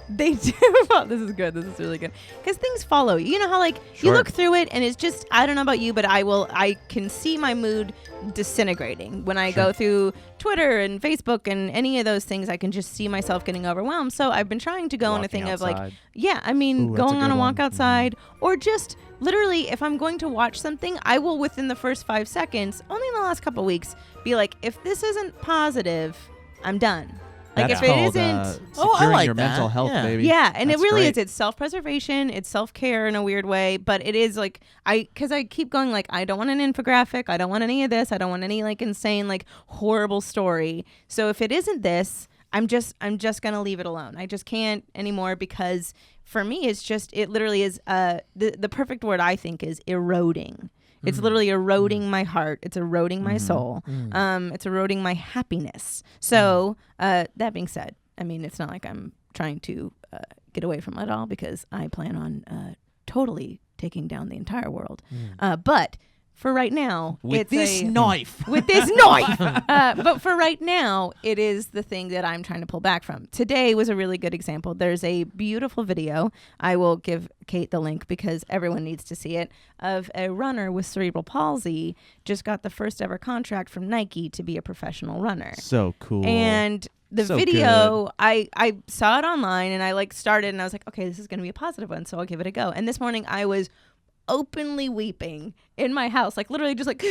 they do. Oh, this is good. This is really good. Because things follow you. You know how you Sure. look through it and it's just, I don't know about you, but I can see my mood disintegrating when I go through Twitter and Facebook and any of those things. I can just see myself getting overwhelmed. So I've been trying to go on a thing of outside. going Ooh, that's a on a good walk one. outside, or just literally, if I'm going to watch something, I will within the first 5 seconds, only in the last couple weeks, be like, if this isn't positive, I'm done. Like That's if it called, isn't. Oh, I securing like your that. mental health, Yeah. baby. Yeah, and That's it really great. is. It's self-preservation. It's self-care in a weird way, but it is like because I keep going like I don't want an infographic. I don't want any of this. I don't want any like insane like horrible story. So if it isn't this, I'm just gonna leave it alone. I just can't anymore because for me it literally is the perfect word I think is eroding. It's literally eroding my heart. It's eroding my soul. It's eroding my happiness. So that being said, I mean, it's not like I'm trying to get away from it all because I plan on totally taking down the entire world. But for right now, With it's this a, knife. with this knife. But for right now, it is the thing that I'm trying to pull back from. Today was a really good example. There's a beautiful video. I will give Kate the link because everyone needs to see it, of a runner with cerebral palsy just got the first ever contract from Nike to be a professional runner. So cool. And the So video, I saw it online and I like started and I was like, okay, this is going to be a positive one. So I'll give it a go. And this morning I was openly weeping in my house, like literally just like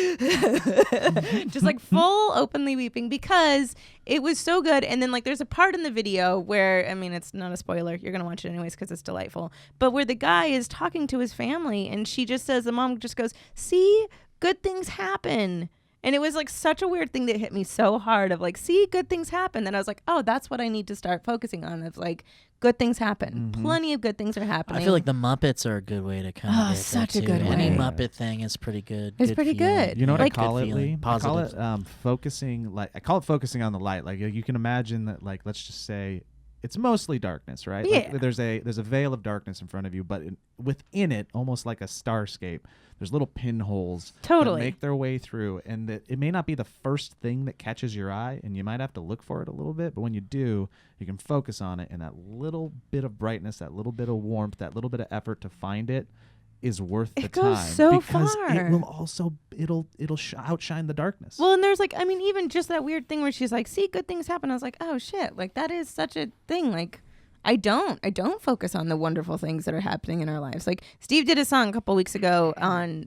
just like full openly weeping because it was so good. And then like there's a part in the video where, I mean, it's not a spoiler, you're gonna watch it anyways because it's delightful, but where the guy is talking to his family and she just says, the mom just goes, see, good things happen. And it was like such a weird thing that hit me so hard of like, see, good things happen. Then I was like, oh, that's what I need to start focusing on. It's like, good things happen. Plenty of good things are happening. I feel like the Muppets are a good way to kind of get such that a good too. Any way. Muppet thing is pretty good. It's Good pretty feeling. good. You know what Like- I call Good it, feeling. Lee? I call it Positive. focusing. Like I call it focusing on the light. Like you can imagine that. Like let's just say it's mostly darkness, right? Yeah. Like, there's a veil of darkness in front of you, but within it, almost like a starscape, there's little pinholes Totally. that make their way through, and that it may not be the first thing that catches your eye, and you might have to look for it a little bit. But when you do, you can focus on it, and that little bit of brightness, that little bit of warmth, that little bit of effort to find it is worth the It goes time so because far. it will also it'll outshine the darkness. Well, and there's like, I mean, even just that weird thing where she's like, see, good things happen. I was like, oh shit, like that is such a thing. Like I don't focus on the wonderful things that are happening in our lives. Like Steve did a song a couple weeks ago on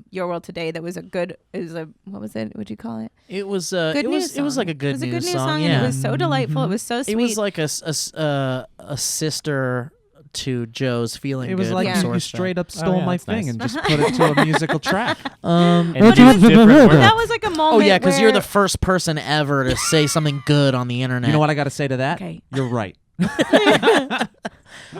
Your World Today that was what was it? What'd you call it? It was Good it news was song. like a good It was a good news song. song, Yeah, and it was so delightful. It was so sweet. It was like a sister to Joe's feeling. It was good like from Yeah. you Source straight up Oh, stole yeah, my that's thing nice. and just put it to a musical track. And But it's it was- different but words. that was like a moment. Oh yeah, because you're the where- first person ever to say something good on the internet. You know what I got to say to that? Okay. You're right.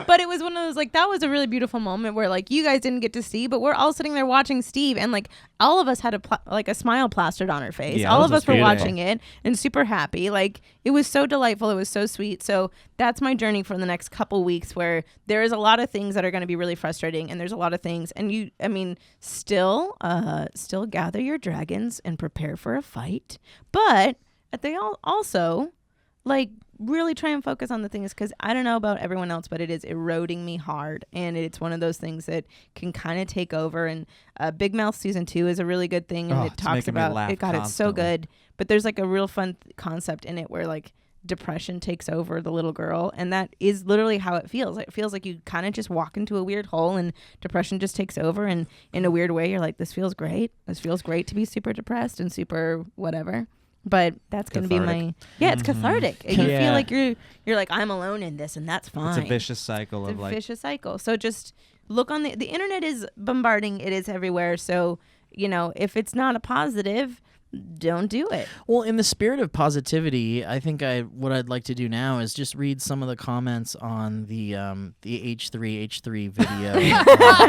But it was one of those, like, that was a really beautiful moment where, like, you guys didn't get to see, but we're all sitting there watching Steve, and, like, all of us had a smile plastered on our face. Yeah, all that of was us were beautiful. watching it and super happy. Like, it was so delightful. It was so sweet. So that's my journey for the next couple weeks, where there is a lot of things that are going to be really frustrating, and there's a lot of things, and still gather your dragons and prepare for a fight, but they all also, like, really try and focus on the things, because I don't know about everyone else, but it is eroding me hard, and it's one of those things that can kind of take over. And Big Mouth season 2 is a really good thing, and Oh, it it's talks making me about laugh it. God, it's so constantly. good. But there's like a real fun concept in it where like depression takes over the little girl, and that is literally how it feels. It feels like you kind of just walk into a weird hole, and depression just takes over, and in a weird way, you're like, this feels great. This feels great to be super depressed and super whatever. But that's going to be Cathartic. it's cathartic. And you Yeah. feel like you're like, I'm alone in this, and that's fine. It's a vicious cycle It's of a like vicious cycle. So just look on the internet is bombarding. It is everywhere. So, if it's not a positive, don't do it. Well, in the spirit of positivity, I think what I'd like to do now is just read some of the comments on the H3 video.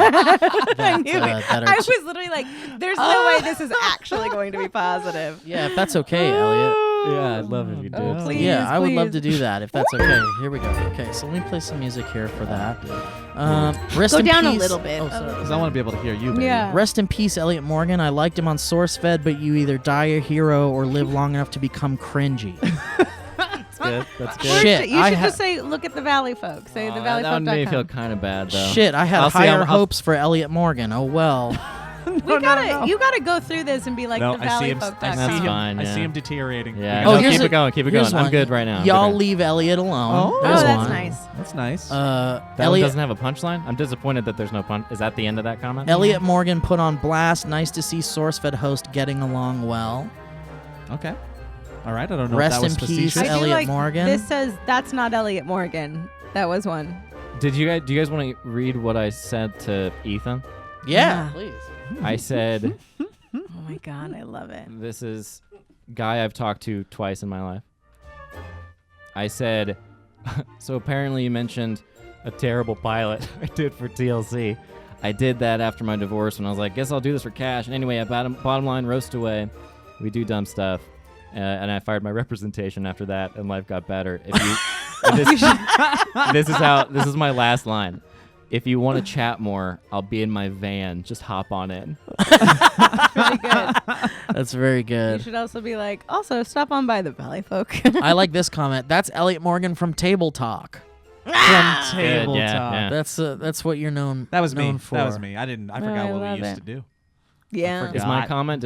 I knew it. that are I was literally like, there's no way this is actually going to be positive. yeah, if that's okay, Elliot. Yeah, I'd love if you did. Oh, please. Yeah, I would love please. to do that if that's okay. Here we go. Okay, so let me play some music here for that. Rest Go in down a peace. little bit. Oh, sorry. because I want to be able to hear you, baby. Yeah. Rest in peace, Elliott Morgan. I liked him on SourceFed, but you either die a hero or live long enough to become cringy. That's good. That's Or good. Shit, you I should ha- just say, look at the Valley folks. Say the That one made me feel valleyfolk.com. kind of bad though. Shit, I had I'll see, higher I'll- hopes for Elliott Morgan. Oh well. You gotta go through this and be like No, the I see him. valleyfolk.com. That's fine, I see yeah. him deteriorating. Yeah. Oh, no, here's keep a- it going. Keep it here's going. I'm one. good right now. I'm Y'all good. leave Elliott alone. Oh, There's that's one. nice. That's nice. That one Elliott, doesn't have a punchline. I'm disappointed that there's no punch. Is that the end of that comment? Elliott Morgan put on blast. Nice to see SourceFed host getting along well. Okay. All right, I don't know Rest if that was in peace, facetious. I do Elliott like Morgan. This says that's not Elliott Morgan. That was one. Do you guys want to read what I said to Ethan? Yeah, Yeah. please. I said, Oh my God, I love it. this is guy I've talked to twice in my life. I said, so apparently you mentioned a terrible pilot I did for TLC. I did that after my divorce when I was like, guess I'll do this for cash. And anyway, bottom line, roast away. We do dumb stuff. And I fired my representation after that, and life got better. If you, this is my last line. If you want to chat more, I'll be in my van. Just hop on in. Pretty good. That's very You good. should also be like, also stop on by the Valley folk. I like this comment. That's Elliott Morgan from Table Talk. From Ah! Table Good, yeah, Talk. yeah. That's what you're known. That was me. known for. That was me. I No, forgot I what love we used it. to do. Yeah. Did my comment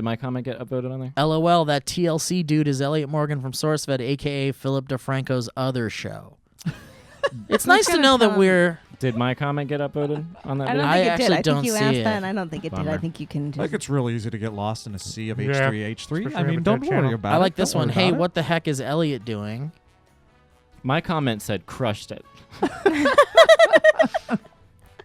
get upvoted on there? LOL. That TLC dude is Elliott Morgan from SourceFed, aka Philip DeFranco's other show. It's nice to gonna know that tell we're. Did my comment get upvoted on that I video? don't I think it did. actually I don't think you see asked it. that, and I don't think it did. I Bummer. think you can I just. think it's real easy to get lost in a sea of Yeah. H3, H3. Especially I mean, with don't that worry channel. about it. I like Don't this one. worry Hey, about it. what the heck is Elliott doing? My comment said crushed it.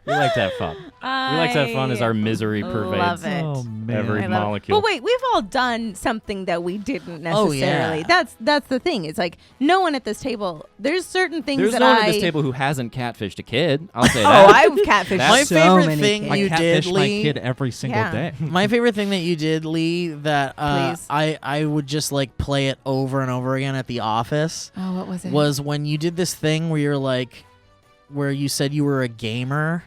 We like to have fun. We like to have fun as our misery love pervades it. Oh, man. every I love it. molecule. But wait, we've all done something that we didn't Oh, necessarily. yeah. That's the thing. It's like no one at this table. There's certain things There's that no one I. at this table who hasn't catfished a kid. I'll say Oh, that. I've catfished That's My so favorite many thing kids. I you did, catfish my Lee. kid every single Yeah. day. My favorite thing that you did, Lee, that Please. I would just like play it over and over again at the office Oh, what was it? was when you did this thing where you're like, where you said you were a gamer.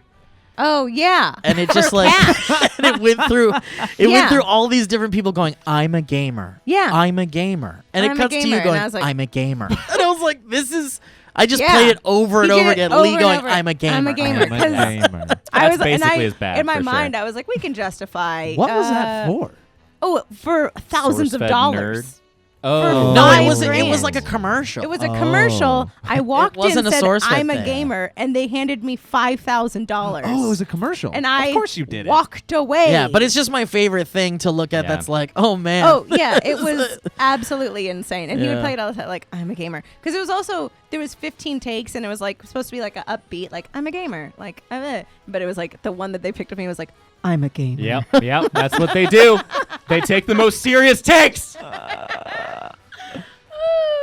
Oh yeah. And it For just like cash. and it went through Yeah. all these different people going, I'm a gamer. Yeah. I'm a gamer. And I'm it a cuts to gamer, you and going, I was like- I'm a gamer. And I was like, this is I just Yeah. played it over and He did over it again. over Lee and going, over. I'm a gamer. I'm a gamer. I'm a 'cause gamer. I was That's and basically I, as bad, in my for sure. mind. I was like, we can justify. What was that for? Oh, for thousands of Source-fed dollars. nerd. Oh. No, $5 it was grand. like a commercial. It was a commercial. I walked in wasn't and a said, SourceFed I'm a thing. gamer, and they handed me $5,000. Oh, it was a commercial. And I of course you did it. walked away. Yeah, but it's just my favorite thing to look at. Yeah. That's like, oh man. Oh yeah, it was absolutely insane, and he would Yeah. play it all the time, like I'm a gamer, because it was also there was 15 takes, and it was like supposed to be like a upbeat, like I'm a gamer, like but it was like the one that they picked of me was like I'm a gamer. Yep. That's what they do. They take the most serious takes.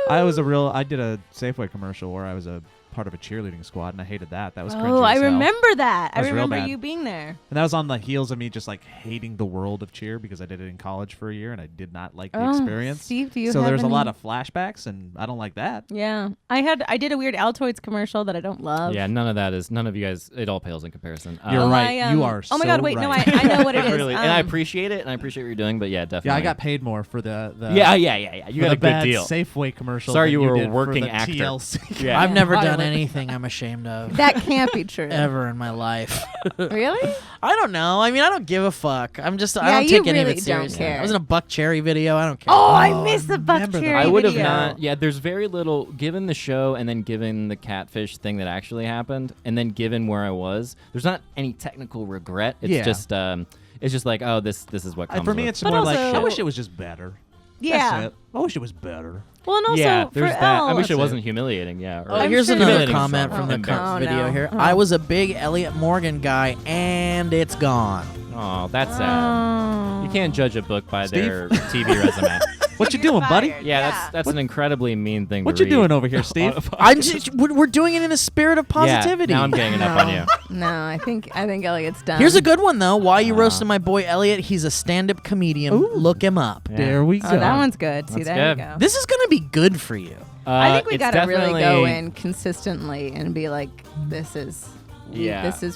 I did a Safeway commercial where I was a part of a cheerleading squad, and I hated that. That was cringy Oh, I as hell. remember that. I was real remember bad. you being there. And that was on the heels of me just like hating the world of cheer because I did it in college for a year and I did not like the experience. Steve, do you so have there's a lot any- of flashbacks, and I don't like that. Yeah, I did a weird Altoids commercial that I don't love. Yeah, none of you guys, it all pales in comparison. You're Oh, right. I, You are Oh my so God! Wait, no, right. I know what it is. Really, and I appreciate it, and I appreciate what you're doing, but yeah, definitely. Yeah, I got paid more for the Yeah. for You got the a good bad deal. Safeway commercial. Sorry that you were a did for working the actor. TLC. Yeah. I've never done Pilot. anything I'm ashamed of That can't be true. ever in my life. Really? I don't know. I mean, I don't give a fuck. I Yeah, don't you take any of really it don't seriously. care. I was in a Buck Cherry video. I don't care. Oh, I missed the Buck remember that. Cherry I would have video. not. Yeah, there's very little given the show, and then given the catfish thing that actually happened, and then given where I was. There's not any technical regret. It's Yeah. just like, oh, this is what comes. For me, with. it's But more like I also- wish it was just better. Yeah. That's it. I wish it was better. Well, and also yeah, for there's that. I Elle, wish it That's wasn't humiliating. Yeah. Or Oh, I'm here's sure another humiliating comment is from the embarrassing. video no. here. Oh. I was a big Elliott Morgan guy, and it's gone. Oh, that's sad. You can't judge a book by Steve? their TV resume. What you doing, buddy? Yeah, that's an incredibly mean thing What to you read. doing over here, Steve? I'm just, we're doing it in a spirit of positivity. Yeah, now I'm ganging up on you. No, I think Elliott's done. Here's a good one though. Why you roasting my boy Elliott? He's a stand-up comedian. Ooh. Look him up. Yeah. There we go. Oh, that one's good. See, That's there good. you go. This is gonna be good for you. I think we it's gotta really go definitely- in consistently and be like, this is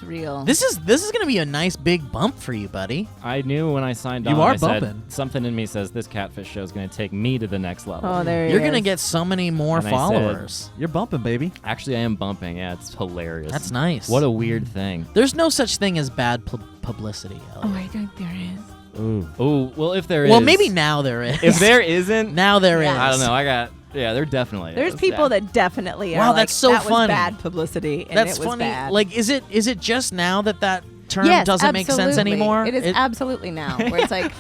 real. This is gonna be a nice big bump for you, buddy. I knew when I signed You on. are I said, bumping. something in me says this catfish show is going to take me to the next level. Oh, there he You're is. gonna get so many more And I said- followers. You're bumping, baby. Actually, I am bumping. Yeah, it's hilarious. That's nice. What a weird thing. There's no such thing as bad publicity. Oh, Elliott. I think there is. Ooh. Oh, well, if there is. Well, maybe now there is. If there isn't, now there is. Yeah. I don't know. There definitely There's is, people yeah. that definitely are. Wow, like, that's so that funny. Was bad publicity, and That's it was funny. bad. Like, is it just now that term yes, doesn't make sense absolutely. anymore? It is absolutely now, where it's like,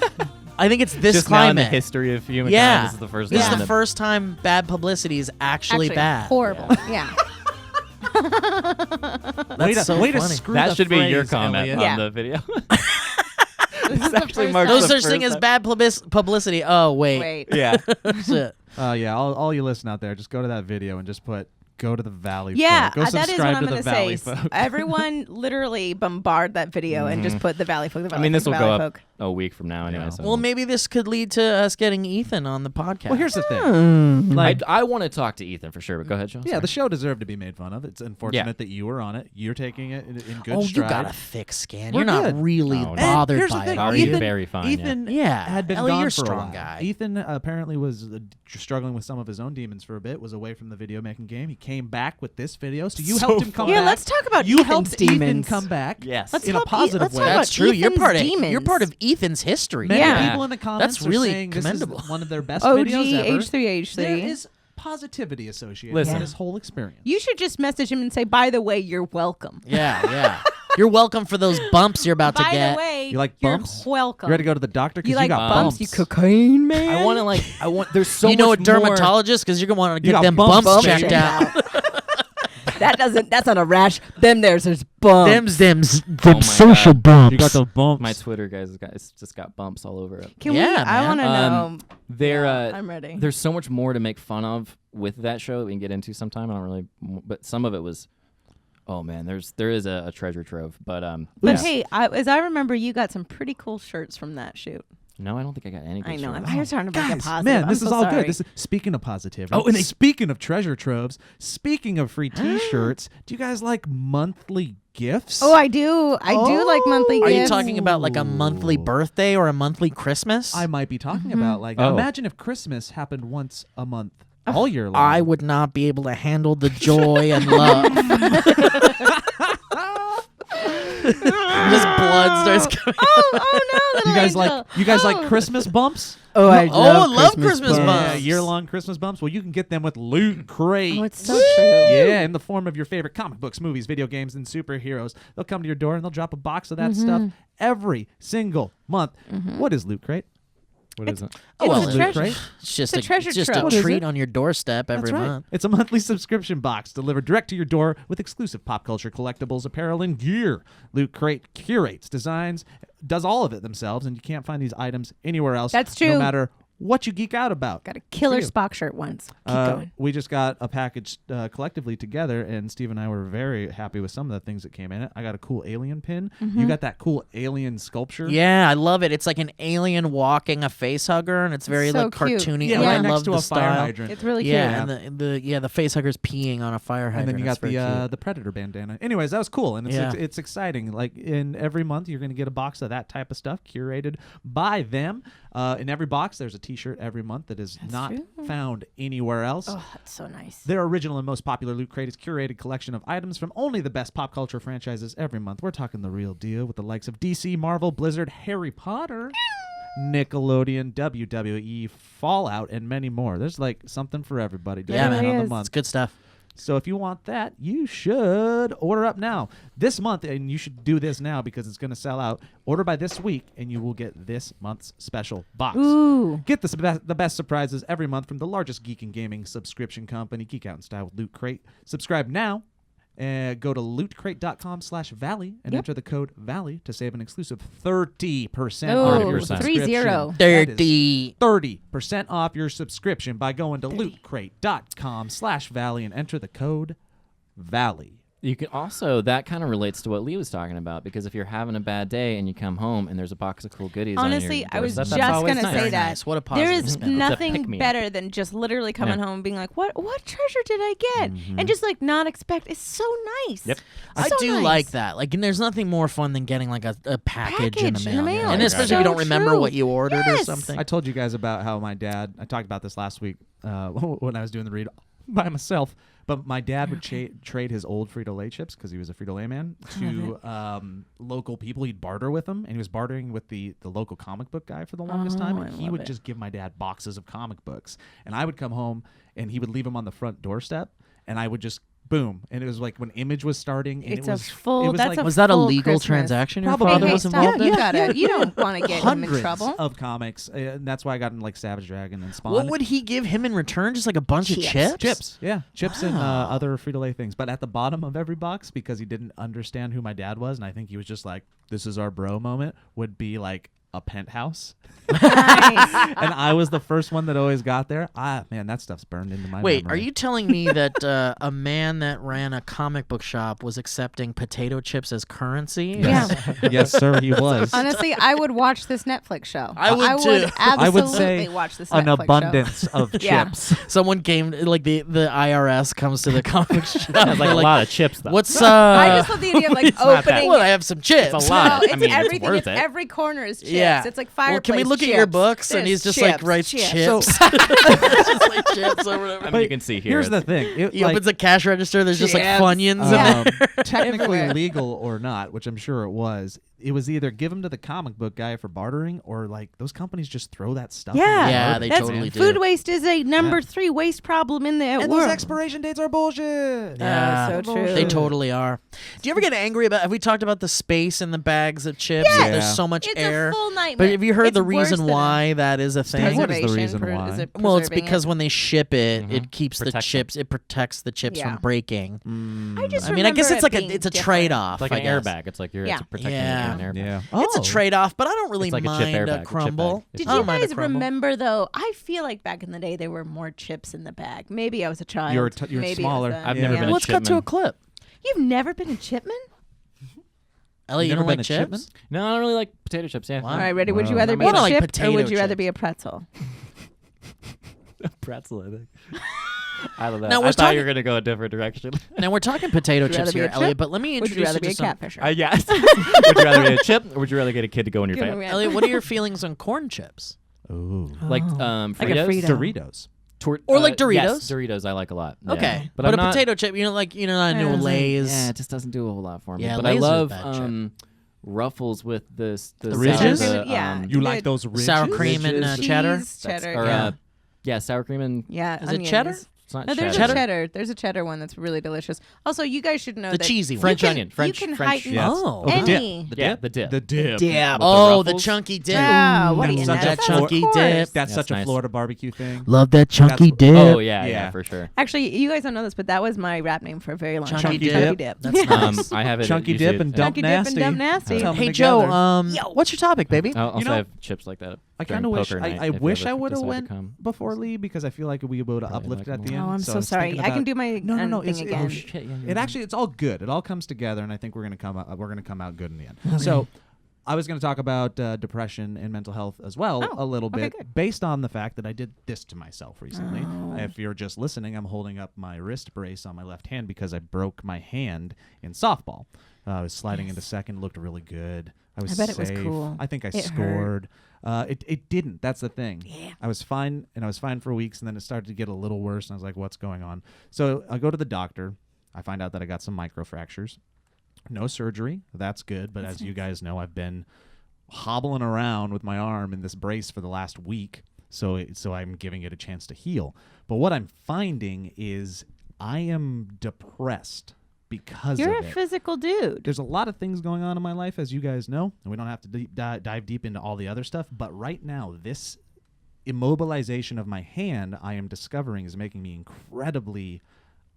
I think it's this Just now in the climate. history of humankind, Yeah. this is the first This is time the that- first time bad publicity is actually bad. Horrible. Yeah. That's so way to funny. screw That the should be your phrase, comment Elliot. Yeah. on the video. This is the actually first marks No time. such the thing first as bad publicity. Oh, wait. Wait. Yeah. Shit. Yeah, all you listen out there, just go to that video and just put go to the Valley. Yeah, folk. Go that is what subscribe I'm to the going to Valley say. folk. Everyone literally bombard that video and just put the Valley Folk. The Valley I mean, Folk, this will the go Valley up Folk. a week from now anyway. Yeah. So. Well, maybe this could lead to us getting Ethan on the podcast. Well, here's the thing. Like, I want to talk to Ethan for sure, but go ahead, Sean. yeah, the show deserved to be made fun of. It's unfortunate Yeah. that you were on it. You're taking it in good Oh, stride. you got a thick skin. We're You're not good. really Oh, no. bothered here's the by thing. it. Are Are you? you? Very fine, yeah. Ethan Yeah. had been Ellie, gone you're a for strong a while. guy. Ethan apparently was struggling with some of his own demons for a bit, was away from the video making game. He came back with this video, so you So helped him come Yeah, back. let's talk about You Ethan's helped Ethan demons. come back Yes. Let's in a talk positive let's way. talk about That's true. You're Ethan's part of demons. Ethan's history. Many Yeah. people in the comments That's are really saying commendable. this is one of their best OG videos ever. H3H3. There is positivity associated Listen. with this whole experience. You should just message him and say, by the way, you're welcome. Yeah. You're welcome for those bumps you're about to By get. the way, You like you're bumps? welcome. You ready to go to the doctor? 'Cause You like got bumps, you cocaine man? I want to there's so you know a much more. dermatologist because you're going to want to You get got them bumps bumps checked checked out. That's not a rash. There's bumps. them Oh my social God. bumps. You got the bumps. My Twitter guys just got bumps all over it. Can Yeah, we? I man. want to know. There, I'm ready. There's so much more to make fun of with that show that we can get into sometime. I don't really, but some of it was, oh man, there is a treasure trove. But But yeah. hey, as I remember, you got some pretty cool shirts from that shoot. No, I don't think I got any. Good I know. shirts. I'm here trying to bring it Guys, positive. man, I'm this so is all sorry. good. This is, speaking of positivity. Oh, and they- speaking of treasure troves. Speaking of free T-shirts. Do you guys like monthly gifts? Oh, I do. I do like monthly Are gifts. you talking about like a monthly birthday or a monthly Christmas? I might be talking about like. Oh. Imagine if Christmas happened once a month, all year long. I would not be able to handle the joy and love. Just blood starts coming. Oh no, little You guys angel. like Christmas bumps? Oh, I love Christmas Yeah, bumps. year-long Christmas bumps. Well, you can get them with Loot Crate. Oh, it's so true. Yeah, in the form of your favorite comic books, movies, video games, and superheroes. They'll come to your door and they'll drop a box of that stuff every single month. What is Loot Crate? What is it? Oh, well, It's a treasure. Crate? It's just It's a treasure it's just trove. a What is treat it? on your doorstep every That's right. month. It's a monthly subscription box delivered direct to your door with exclusive pop culture collectibles, apparel, and gear. Loot Crate curates, designs, does all of it themselves, and you can't find these items anywhere else. That's No true. matter what you geek out about. Got a killer you. Spock shirt once. Keep going. We just got a package collectively together, and Steve and I were very happy with some of the things that came in it. I got a cool alien pin. You got that cool alien sculpture. Yeah, I love it. It's like an alien walking a face hugger, and it's very So like cute. cartoony. Yeah, Like, right I next love to the a fire style. hydrant. It's really cute. Yeah, and the face hugger's peeing on a fire hydrant. And then you got It's very the cute. the Predator bandana. Anyways, that was cool, and it's Yeah. it's exciting. Like in every month, you're going to get a box of that type of stuff curated by them. In every box, there's a T-shirt every month that is not true. found anywhere else. Oh, that's so nice. Their original and most popular Loot Crate is curated collection of items from only the best pop culture franchises every month. We're talking the real deal with the likes of DC, Marvel, Blizzard, Harry Potter, Nickelodeon, WWE, Fallout, and many more. There's like something for everybody. Yeah, depending man. on the It's month. It's good stuff. So if you want that, you should order up now. This month, and you should do this now because it's going to sell out. Order by this week, and you will get this month's special box. Ooh. Get the best surprises every month from the largest geek and gaming subscription company, Geek Out in Style with Loot Crate. Subscribe now. Go to lootcrate.com/Valley and Yep. enter the code Valley to save an exclusive 30% Oh, off your 30%. subscription. 30. That is 30. 30% off your subscription by going to lootcrate.com/Valley and enter the code Valley. You can also, that kind of relates to what Lee was talking about, because if you're having a bad day and you come home and there's a box of cool goodies Honestly, on I your was doorstep, just that's always gonna nice. say Very that. nice. What a There positive is spin. It's a nothing pick-me-up. better than just literally coming Yeah. home and being like, what treasure did I get? And just like not expect. It's so nice. Yep. I So do nice. like that. Like, and there's nothing more fun than getting like a package in the Package in the mail. mail. And It's especially if you so don't remember true. what you ordered or Yes. something. I told you guys about how my dad, I talked about this last week when I was doing the read by myself, but my dad would trade his old Frito-Lay chips, because he was a Frito-Lay man, to local people. He'd barter with them, and he was bartering with the local comic book guy for the longest time, Oh, and I he love would it. just give my dad boxes of comic books. And I would come home, and he would leave them on the front doorstep, and I would just boom, and it was like when Image was starting. And It's it a was, full. It was that's like a Was that a full legal Christmas. transaction your Probably. father Hey, was stop. involved in? You gotta. You don't want to get him in hundreds trouble. of comics, and that's why I got in like Savage Dragon and Spawn. What would he give him in return? Just like a bunch of chips? Chips, yeah, chips and Wow. other Frito-Lay things. But at the bottom of every box, because he didn't understand who my dad was, and I think he was just like, "This is our bro moment," would be like a penthouse. Nice. And I was the first one that always got there. Man, that stuff's burned into my Wait, memory. are you telling me that a man that ran a comic book shop was accepting potato chips as currency? Yeah. Yes, sir, he was. Honestly, I would watch this Netflix show. I would too. absolutely I would say watch this An Netflix show. abundance of Yeah. chips. Someone came, like the IRS comes to the comic shop. That's like They're a lot of chips, though. What's I just love the idea of like not that- opening. Well, I have some chips. It's a lot. No, it's I mean, it's everything. worth It's it. every corner is chips. Yeah. It's like fireplace. Well, can we look chips. at your books? And There's he's just chips, like writes chips. chips. It's just like chips or whatever. I mean, you can see here. Here's the thing. He opens a cash register. There's just like Chips. Funyuns in Yeah. there. Technically Everywhere. legal or not, which I'm sure it was either give them to the comic book guy for bartering, or like those companies just throw that stuff. Yeah. Yeah, they That's, totally do. Food waste is a number 3 waste problem in the And world. those expiration dates are bullshit. Yeah. so true. They totally are. Do you ever get angry about? Have we talked about the space in the bags of chips? Yes. There's Yeah. so much It's air. a full nightmare. But have you heard It's the worse reason than why that is a thing? What is the preservation reason why? is it Well, it's preserving because it? when they ship it, it keeps the Protects chips. It protects the chips Yeah. from breaking. I just I mean, I guess remember it's like it being it's a different. trade-off. It's like I an guess. airbag. It's like you're Yeah. it's protecting Yeah. an airbag. Yeah. It's a trade-off, but I don't really It's like a chip mind airbag, a a chip crumble. bag. Did I you don't mind a guys crumble. remember though? I feel like back in the day there were more chips in the bag. Maybe I was a child. You're Maybe I was smaller. a- I've never been a Let's cut to a Chipman. clip. You've never been a Chipman? Ellie, you Never don't been like a chips? Chipman? No, I don't really like potato chips. Yeah. Wow. All right, ready? Would you Wow. rather be Well, a I like chip or potato would you rather chips. be a pretzel? Pretzel, I think. I don't know. Now, I we're thought you were talking- gonna go a different direction. Now we're talking potato Would you chips rather be here, a chip? Elliot. But let me Would introduce you rather be to a some. catfisher? Yes. Would you rather be a chip, or would you rather get a kid to go in your Give face? me a- Elliot, what are your feelings on corn chips? Ooh. Like Like a Fritos. Frito. Doritos. Or like Doritos? Yes, Doritos I like a lot. Yeah. Okay, but, but I'm a not, potato chip, you're not into Yeah. Lay's. Yeah, it just doesn't do a whole lot for me. Yeah, but Lay's I is a love bad chip. Ruffles with this the Ridges? sour- Yeah. You like those ridges? Sour cream and Ridges. cheddar. Cheese, cheddar, or, yeah. yeah, sour cream and Yeah, Is it onions. cheddar? it's not No, there's cheddar. a cheddar. There's a cheddar one that's really delicious. Also, you guys should know The that cheesy one. French you can, onion. French. You can French. heighten Yes. Oh. the any. dip. Yeah, the dip. The dip. Dip. With the Oh, the ruffles. chunky dip. Yeah, what do That's you such know? a That's Florida- of course. That's such a nice. Florida barbecue thing. Love that chunky That's- dip. Oh yeah, Yeah. for sure. Actually, you guys don't know this, but that was my rap name for a very long time. Chunky dip. dip. That's nice. I have it. Chunky usually dip and at- dump Chunky dip and nasty. dump nasty. Tell 'em Hey Joe, together. what's your topic, baby? I also You know, have chips like that. I during kind of wish. poker night, I if you wish ever I would have decide to went come. before Lee, because I feel like we would have Probably uplifted like at the more. end. Oh, I'm so so was sorry. thinking I can about- do my No, thing it's- again. oh, shit, yeah, It actually, it's all good. It all comes together, and I think we're gonna come out good in the end. So, I was gonna talk about depression and mental health as well Oh, a little okay, bit, good. based on the fact that I did this to myself recently. Oh. If you're just listening, I'm holding up my wrist brace on my left hand because I broke my hand in softball. I was sliding into second, looked really good. I was I bet it was safe. cool. I think I It hurt. scored. It didn't. That's the thing. Yeah. I was fine, and I was fine for weeks, and then it started to get a little worse, and I was like, what's going on? So I go to the doctor. I find out that I got some microfractures. No surgery. That's good. But as you guys know, I've been hobbling around with my arm in this brace for the last week. So I'm giving it a chance to heal. But what I'm finding is I am depressed because You're of a it. physical dude. There's a lot of things going on in my life, as you guys know, and we don't have to dive deep into all the other stuff. But right now, this immobilization of my hand, I am discovering, is making me incredibly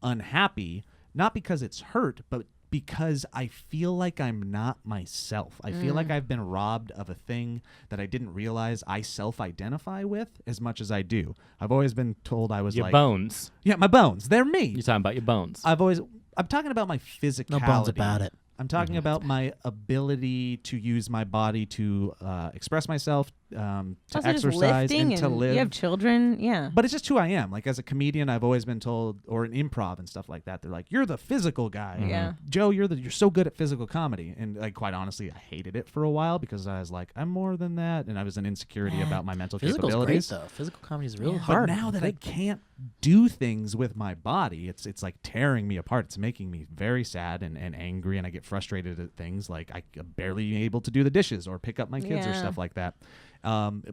unhappy. Not because it's hurt, but because I feel like I'm not myself. I feel like I've been robbed of a thing that I didn't realize I self-identify with as much as I do. I've always been told I was Your like, bones. yeah, my bones. They're me. You're talking about your bones. I'm talking about my physicality. No bones about it. I'm talking about my ability to use my body to express myself, to Also just exercise, lifting and to live. You have children. Yeah. But it's just who I am. Like, as a comedian, I've always been told, or in improv and stuff like that, they're like, "You're the physical guy." Yeah. Joe, you're so good at physical comedy. And like, quite honestly, I hated it for a while because I was like, I'm more than that, and I was an insecurity about my mental Physical's great capabilities. though. Physical comedy is real Yeah. hard. But now that I can't do things with my body, it's like tearing me apart. It's making me very sad and angry, and I get frustrated at things like I'm barely able to do the dishes or pick up my kids or Yeah. stuff like that.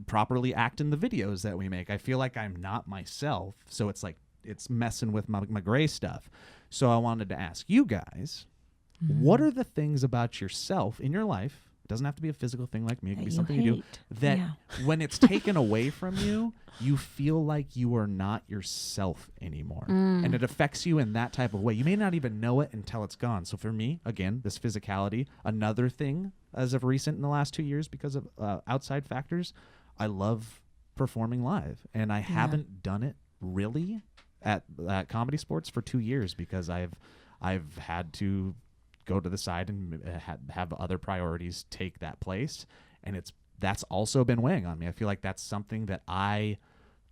Properly act in the videos that we make. I feel like I'm not myself, so it's like it's messing with my gray stuff. So I wanted to ask you guys, what are the things about yourself in your life? It doesn't have to be a physical thing like me. It can be something you do that when it's taken away from you, you feel like you are not yourself anymore. And it affects you in that type of way. You may not even know it until it's gone. So for me, again, this physicality, another thing as of recent in the last 2 years because of outside factors, I love performing live. And I haven't done it really at Comedy Sports for 2 years because I've had to go to the side and have other priorities take that place, and that's also been weighing on me. I feel like that's something that I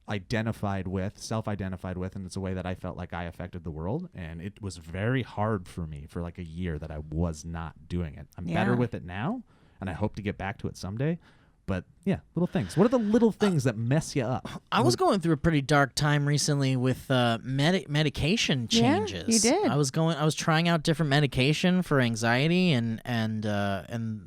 self-identified with, and it's a way that I felt like I affected the world, and it was very hard for me for like a year that I was not doing it. I'm better with it now, and I hope to get back to it someday. But yeah, little things. What are the little things that mess you up? I was going through a pretty dark time recently with medication changes. Yeah, you did. I was trying out different medication for anxiety and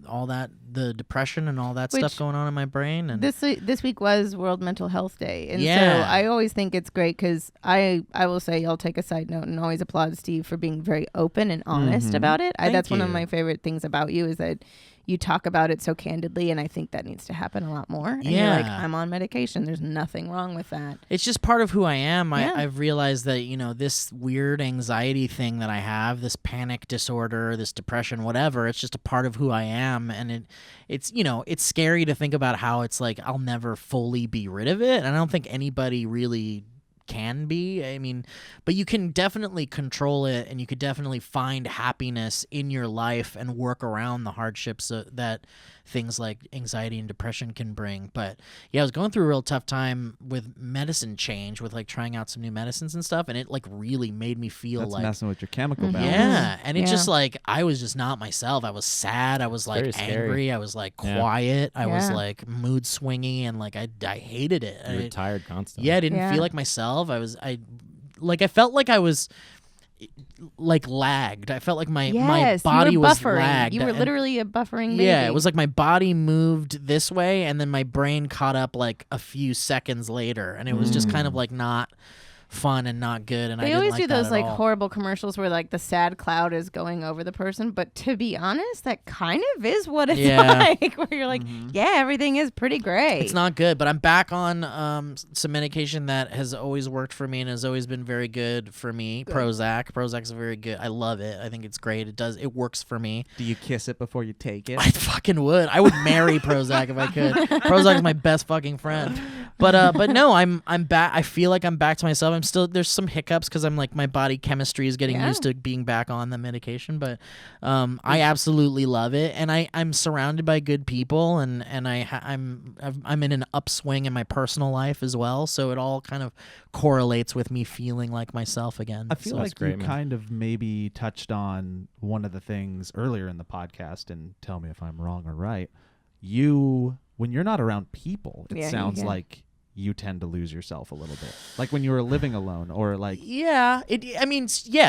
all that, the depression and all that stuff going on in my brain. And this week was World Mental Health Day, and so Yeah. I always think it's great because I will say, I'll take a side note and always applaud Steve for being very open and honest about it. That's one of my favorite things about you is that you talk about it so candidly, and I think that needs to happen a lot more. And you're like, I'm on medication. There's nothing wrong with that. It's just part of who I am. Yeah. I've realized that, this weird anxiety thing that I have, this panic disorder, this depression, whatever, it's just a part of who I am. And it's scary to think about how it's like I'll never fully be rid of it. And I don't think anybody really can be. I mean, but you can definitely control it, and you could definitely find happiness in your life and work around the hardships that things like anxiety and depression can bring. But yeah, I was going through a real tough time with medicine change, with like trying out some new medicines and stuff, and it like really made me feel That's like messing with your chemical balance. yeah, and it's just like I was just not myself. I was sad. I was very like scary. angry. I was like quiet. I was like mood swingy, and like I hated it. You're tired constantly. Yeah, I didn't feel like myself. I felt like I was like lagged. I felt like my body was lagged. You were literally a buffering baby. Yeah, it was like my body moved this way, and then my brain caught up like a few seconds later, and it was just kind of like not fun and not good. And they I always didn't do like those that at like all. horrible commercials where like the sad cloud is going over the person, but to be honest, that kind of is what it's like, where you're like, yeah, everything is pretty great. It's not good, but I'm back on some medication that has always worked for me and has always been very good for me. Prozac's very good. I love it. I think it's great. It works for me. Do you kiss it before you take it? I fucking would. I would marry Prozac if I could. Prozac's my best fucking friend. But no, I'm back. I feel like I'm back to myself. There's some hiccups because I'm like my body chemistry is getting used to being back on the medication, but I absolutely love it, and I'm surrounded by good people, and I'm in an upswing in my personal life as well, so it all kind of correlates with me feeling like myself again. I feel So like you kind of maybe touched on one of the things earlier in the podcast, and tell me if I'm wrong or right. When you're not around people, it sounds like you tend to lose yourself a little bit, like when you were living alone, or like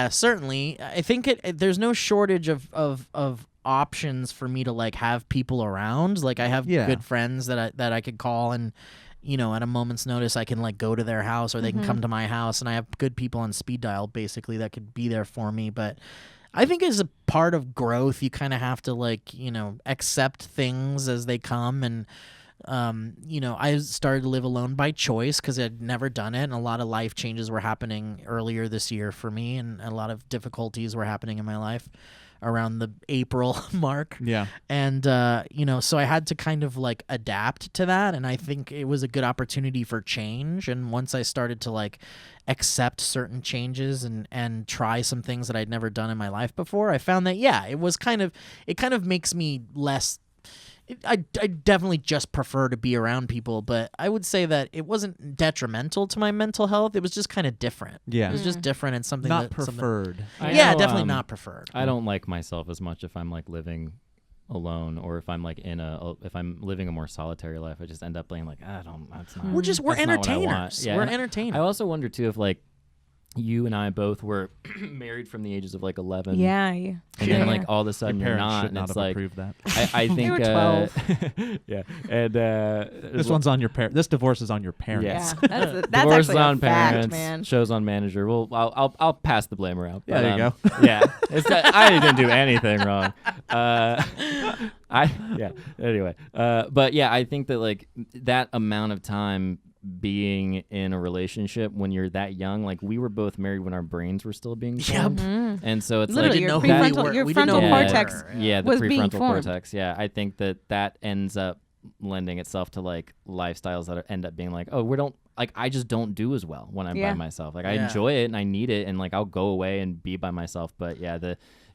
certainly. I think there's no shortage of options for me to like have people around. Like I have good friends that I could call, and at a moment's notice I can like go to their house, or they can come to my house, and I have good people on speed dial basically that could be there for me. But I think as a part of growth, you kind of have to like accept things as they come. And I started to live alone by choice because I'd never done it, and a lot of life changes were happening earlier this year for me, and a lot of difficulties were happening in my life around the April mark. Yeah. And so I had to kind of like adapt to that, and I think it was a good opportunity for change. And once I started to like accept certain changes and try some things that I'd never done in my life before, I found that it kind of makes me less. I definitely just prefer to be around people, but I would say that it wasn't detrimental to my mental health. It was just kind of different. Yeah. It was just different and something not preferred. Definitely not preferred. I don't like myself as much if I'm like living alone, or if I'm like if I'm living a more solitary life. I just end up being like, that's not. We're entertainers. Yeah, we're entertainers. I also wonder too if like you and I both were married from the ages of like 11. Yeah. And then like all of a sudden Your you're parents not, should and not it's have like approved that. I think were 12. yeah, and This one's on your parents. This divorce is on your parents. Yeah, that's divorce actually on a fact, parents, man. shows on manager. Well, I'll pass the blame around. Yeah, there you go. Yeah, I didn't do anything wrong. Anyway, but yeah, I think that like that amount of time being in a relationship when you're that young, like we were both married when our brains were still being formed. And so it's Literally, like your We didn't know who we prefrontal, were. your We didn't know frontal who we cortex were. yeah, the was being prefrontal formed. cortex. Yeah, I think that ends up lending itself to like lifestyles that end up being like, oh, I just don't do as well when I'm by myself. Like I Yeah. enjoy it and I need it, and like I'll go away and be by myself. But yeah,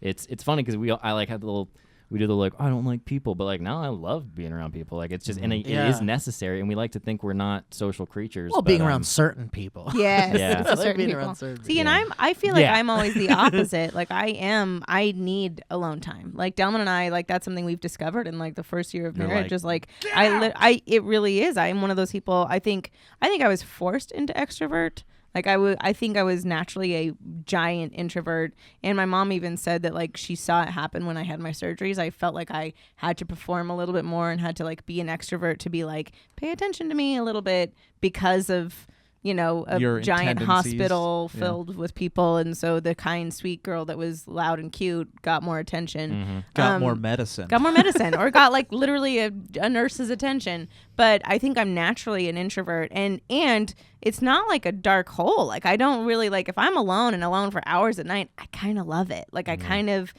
it's funny because I like have the little. We do the like, I don't like people, but like now I love being around people. Like it's just, and it is necessary, and we like to think we're not social creatures. Well, but, being around certain people. Yes. Yeah. to I like certain being people. around certain See, and people. I feel like Yeah. I'm always the opposite. Like I need alone time. Like Delman and I, like that's something we've discovered in like the first year of You're marriage. like, Is like it really is. I'm one of those people. I think I was forced into extrovert. Like I think I was naturally a giant introvert, and my mom even said that like she saw it happen when I had my surgeries. I felt like I had to perform a little bit more and had to like be an extrovert to be like pay attention to me a little bit because of a Your giant tendencies. hospital Yeah. filled with people, and so the kind sweet girl that was loud and cute got more attention. Got more medicine. Got more medicine or got like literally a nurse's attention. But I think I'm naturally an introvert, and it's not like a dark hole. Like I don't really like if I'm alone for hours at night, I kind of love it. Like I kind of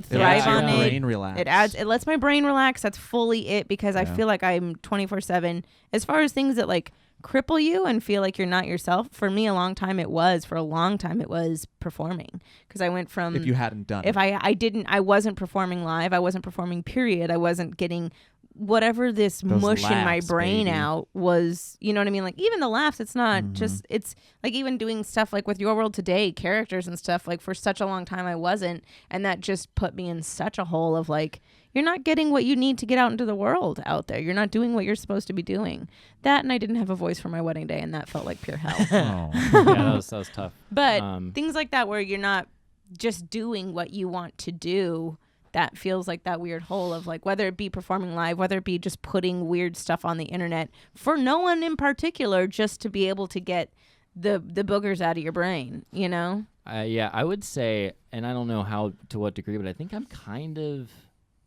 thrive on your it. brain relax. It lets my brain relax. That's fully it because I feel like I'm 24/7 as far as things that like cripple you and feel like you're not yourself. For me, a long time it was performing, because I went from If you hadn't done if it. I wasn't performing live, I wasn't performing period, I wasn't getting whatever this Those mush in my laughs, brain baby. out was, you know what I mean? Like even the laughs, it's not just, it's like even doing stuff like with Your World Today, characters and stuff, like for such a long time I wasn't, and that just put me in such a hole of like, you're not getting what you need to get out into the world out there. You're not doing what you're supposed to be doing. That, and I didn't have a voice for my wedding day, and that felt like pure hell. yeah, that was tough. But things like that where you're not just doing what you want to do, that feels like that weird hole of like, whether it be performing live, whether it be just putting weird stuff on the internet for no one in particular, just to be able to get the boogers out of your brain, you know? Yeah, I would say, and I don't know to what degree, but I think I'm kind of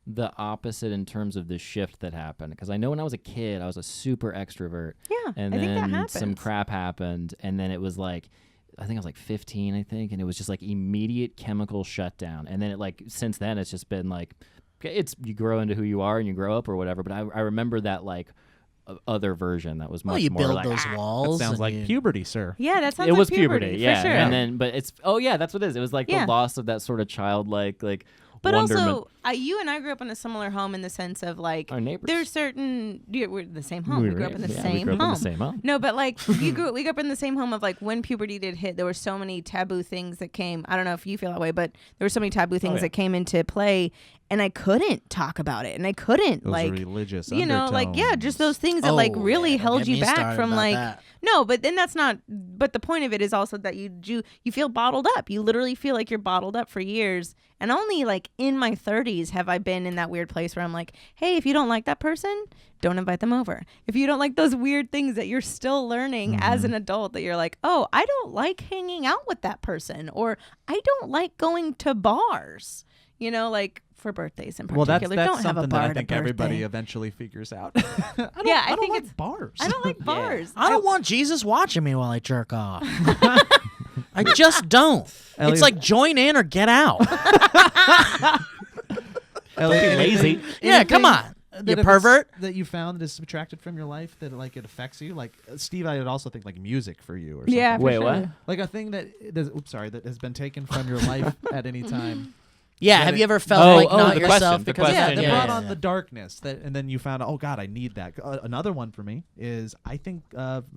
the opposite in terms of the shift that happened. Because I know when I was a kid, I was a super extrovert. Yeah, and I think that then happens. some crap happened, and then it was like, I think I was like 15, and it was just like immediate chemical shutdown. And then it like, since then, it's just been like, you grow into who you are and you grow up or whatever. But I remember that like other version that was much you more build like, those walls. That sounds and like you- puberty, sir. Yeah, that sounds it like was puberty, yeah. for sure. And then, but it's, that's what it is. It was like Yeah. the loss of that sort of childlike, like, But wonderment. also, you and I grew up in a similar home in the sense of like, Our neighbors. there's certain, we're in the same home. We grew up in the yeah, same we grew up home. in the same home. No, but like we grew up in the same home of like when puberty did hit, there were so many taboo things that came. I don't know if you feel that way, but there were so many taboo things that came into play, and I couldn't talk about it, and I couldn't Those like, religious you know, like yeah, just those things that like Oh, really yeah, held get you me back started from about like. that. No, but then that's not. But the point of it is also that you feel bottled up. You literally feel like you're bottled up for years. And only like in my 30s have I been in that weird place where I'm like, hey, if you don't like that person, don't invite them over. If you don't like those weird things that you're still learning as an adult, that you're like, oh, I don't like hanging out with that person, or I don't like going to bars. You know, like for birthdays in Well, particular. that's Don't have a something bar that I at a think everybody birthday. eventually figures out. I think like it's bars. I don't like bars. I don't want Jesus watching me while I jerk off. I just don't. Elliot- It's like join in or get out. Elliot, lazy. Yeah, come on. that You if it's- pervert. that you found that is subtracted from your life, that like it affects you. Like Steve, I would also think like music for you or something. Yeah, for Wait, sure. what? Like a thing that that has been taken from your life at any time. Yeah, That have it- you ever felt like not the yourself question, the because question, Yeah, of that that? brought on the darkness. And then you found out, oh God, I need that. Another one for me is I think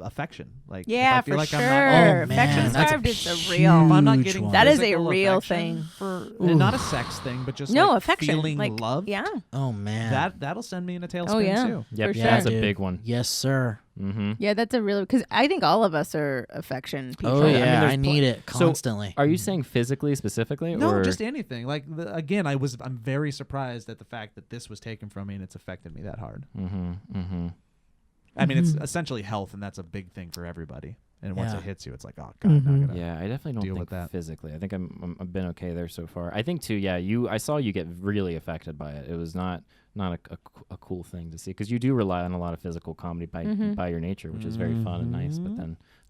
affection. Like if Yeah, I feel for like sure. I'm not, Oh, Affection man, that's starved a is a if real. I'm not huge getting one. That is a physical real affection thing. for and not a sex thing, but just No, like affection. feeling like, love. Yeah. Oh man. That'll send me in a tailspin Oh, yeah. too. Yep, For yeah, that's sure. a Dude. big one. Yes, sir. Mm-hmm. Yeah, that's a really because I think all of us are affection people. Oh I mean, yeah, there's I need it So, constantly. Are you saying physically specifically? No, or? just anything. Like again, I'm very surprised at the fact that this was taken from me and it's affected me that hard. Mm-hmm. Mm-hmm. I mean, it's essentially health, and that's a big thing for everybody. And once Yeah. it hits you, it's like, oh god, I'm not gonna. Yeah, I definitely don't deal think with that. physically. I think I've been okay there so far. I think too. Yeah, I saw you get really affected by it. It was not a cool thing to see because you do rely on a lot of physical comedy by your nature, which is very fun and nice. But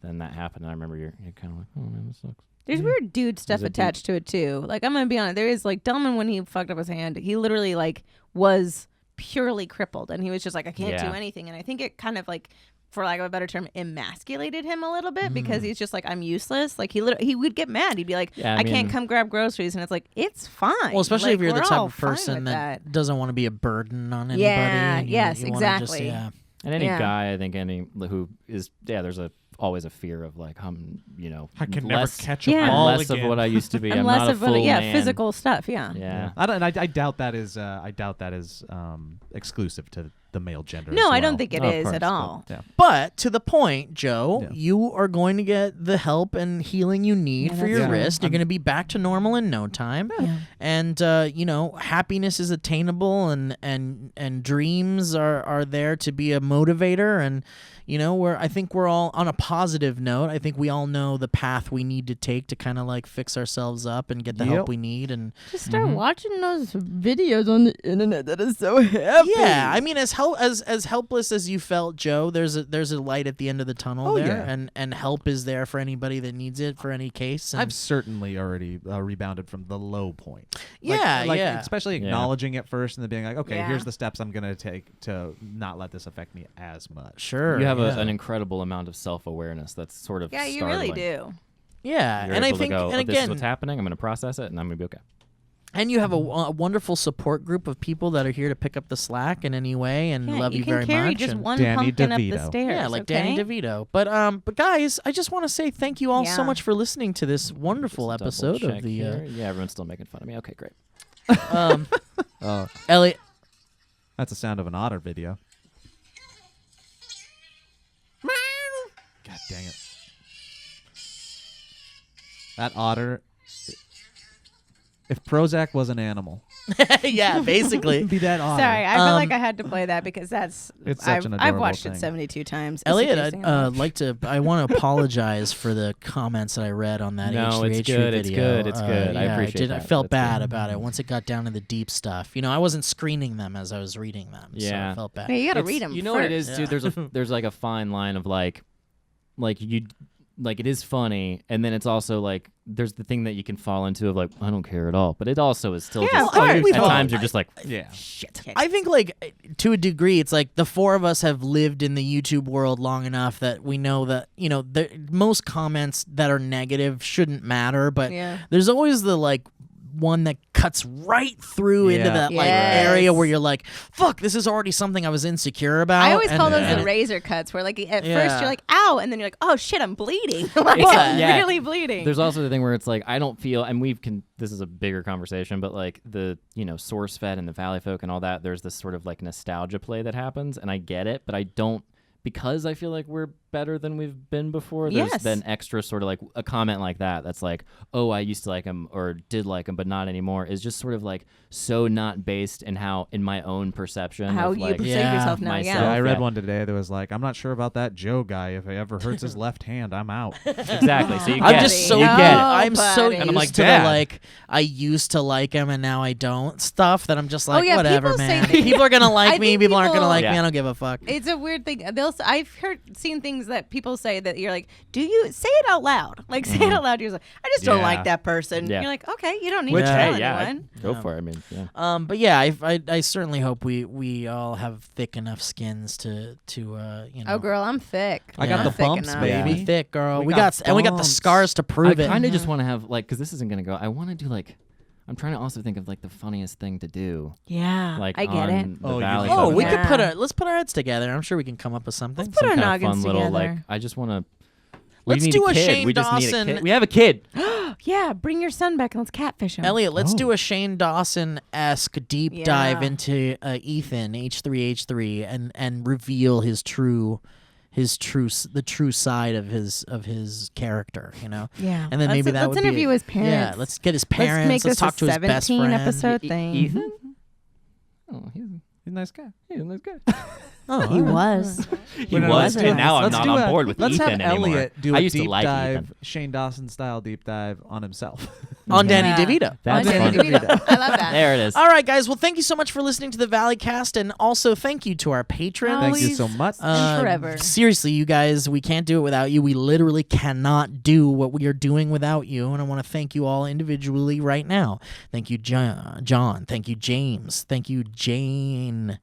then that happened, and I remember you're kind of like, oh man, this sucks. There's weird dude stuff There's a attached to it too. Like I'm gonna be honest, there is like Delman when he fucked up his hand, he literally like was purely crippled, and he was just like I can't do anything, and I think it kind of like, for lack of a better term, emasculated him a little bit because he's just like I'm useless. Like he would get mad. He'd be like I can't come grab groceries, and it's like it's fine. Well, especially like, if you're the we're type all of fine person with that doesn't want to be a burden on anybody. Yeah, and yes, you wanna just- exactly. yeah. And any Yeah. guy, I think, who is there's always a fear of like I can less, never catch a Yeah. I'm ball less again. of what I used to be. I'm I'm less not a of full what, man. physical stuff. Yeah. Yeah. I doubt that is. I doubt that is exclusive to the male gender. No, as I don't well. think it Of is course, at but- all. Yeah. But to the point, Joe, Yeah. you are going to get the help and healing you need Yeah, for your that's true. wrist. You're going to be back to normal in no time. Yeah. And happiness is attainable, and dreams are there to be a motivator. And I think we're all on a positive note. I think we all know the path we need to take to kind of like fix ourselves up and get the help Yep. we need. And Just start watching those videos on the internet. That is so happy. yeah, I mean, as helpless as you felt, Joe, there's a light at the end of the tunnel there, yeah. and help is there for anybody that needs it for any case. And I've certainly already rebounded from the low point. Yeah, yeah. Especially acknowledging it first and then being like, okay, Yeah. here's the steps I'm gonna take to not let this affect me as much. sure, You have yeah. an incredible amount of self-awareness that's sort of Yeah, you really startling. do. Yeah, You're and I able think, to go, and this is again, what's happening. I'm going to process it, and I'm going to be okay. and you have a wonderful support group of people that are here to pick up the slack in any way and Yeah, love you can very carry much. just and- one Danny pumpkin up the DeVito. stairs. yeah, like okay? Danny DeVito. But guys, I just want to say thank you all so Yeah. much for listening to this wonderful Just episode double of check the. here. Yeah, everyone's still making fun of me. Okay, great. Elliot. That's the sound of an otter video. God dang it. That otter. If Prozac was an animal, Yeah, basically. it'd be that otter. Sorry, I feel like I had to play that because It's such an I've adorable watched thing. it 72 times. It's Elliot, amazing. I want to apologize for the comments that I read on that No, H3H3 it's good, video. it's good, it's good. I yeah, appreciate I that. felt That's bad good. about it once it got down to the deep stuff. I wasn't screening them as I was reading them, so Yeah. I felt bad. Hey, you gotta It's- read them. You know what it is, Yeah. dude? There's like a fine line of like you like it is funny, and then it's also like there's the thing that you can fall into of like I don't care at all, but it also is still Yeah, just of course. at We've all- times you're just like Yeah. shit. I think, like, to a degree, it's like the four of us have lived in the YouTube world long enough that we know that, most comments that are negative shouldn't matter, but Yeah. there's always the, like, one that cuts right through into Yeah. that, like, Yes. area where you're like, fuck, this is already something I was insecure about. I always call those and the razor cuts, where like at Yeah. first you're like, "Ow," and then you're like, "Oh shit, I'm bleeding!" Like It's- I'm yeah. really bleeding. There's also the thing where it's like I don't feel, and this is a bigger conversation, but like the source fed and the Valley folk and all that. There's this sort of like nostalgia play that happens, and I get it, but I don't. Because I feel like we're better than we've been before, there's Yes. then extra sort of like a comment like that's like, oh, I used to like him or did like him, but not anymore, is just sort of like so not based in my own perception. How of, you like, perceive Yeah. yourself now. myself. Yeah, I read Yeah. one today that was like, I'm not sure about that Joe guy. If he ever hurts his left hand, I'm out. Exactly. So you I'm get just it. so you No, get it. I'm so buddy. used And I'm like, to the Dad. like I used to like him and now I don't stuff that I'm just like yeah, whatever, people say man. things- People are gonna like I me. think People aren't gonna people- like me. Yeah. I don't give a fuck. It's a weird thing. I've seen things that people say that you're like, do you say it out loud? Like say it out loud. You're like, I just don't Yeah. like that person. Yeah. You're like, okay, you don't need Which, to hey, tell yeah, anyone. go for it. I mean, yeah. But yeah, I certainly hope we all have thick enough skins to Oh, girl, I'm thick. I got I'm the thick bumps, enough. baby. be thick, girl. We We got got the bumps. scars to I prove it. kind of just want to have like, because this isn't gonna go. I want to do like, I'm trying to also think of like the funniest thing to do. Yeah, Like I get on it. The Oh, you Valley like Oh, Folk. we Yeah. could let's put our heads together. I'm sure we can come up with something. Let's put Some our kind of noggins fun little together. like. I just want to. Let's need do a a kid. Shane We just need a Dawson- kid. We have a kid. Yeah, bring your son back and let's catfish him. Elliot, let's Oh. do a Shane Dawson-esque deep dive Yeah. into Ethan H3H3 and reveal his true the true side of his character, you know. Yeah. And then maybe let's would interview be his parents. Yeah, let's get his parents. Let's make this talk a to his best 17 friend. episode thing. Ethan? Oh, he's He's a nice guy. a nice guy. Oh, He was. He was, and now I'm Let's not do on a- board with let's Ethan have anymore. Elliott do I a used deep to like dive, Ethan. Shane Dawson style deep dive on himself. on Danny Yeah. DeVito. That's Okay, fun. I love that. There it is. All right, guys. Well, thank you so much for listening to the Valleycast, and also thank you to our patrons. Thank you Always so much. and forever. Seriously, you guys, we can't do it without you. We literally cannot do what we are doing without you, and I want to thank you all individually right now. Thank you, John. Thank you, James. Thank you, Jane.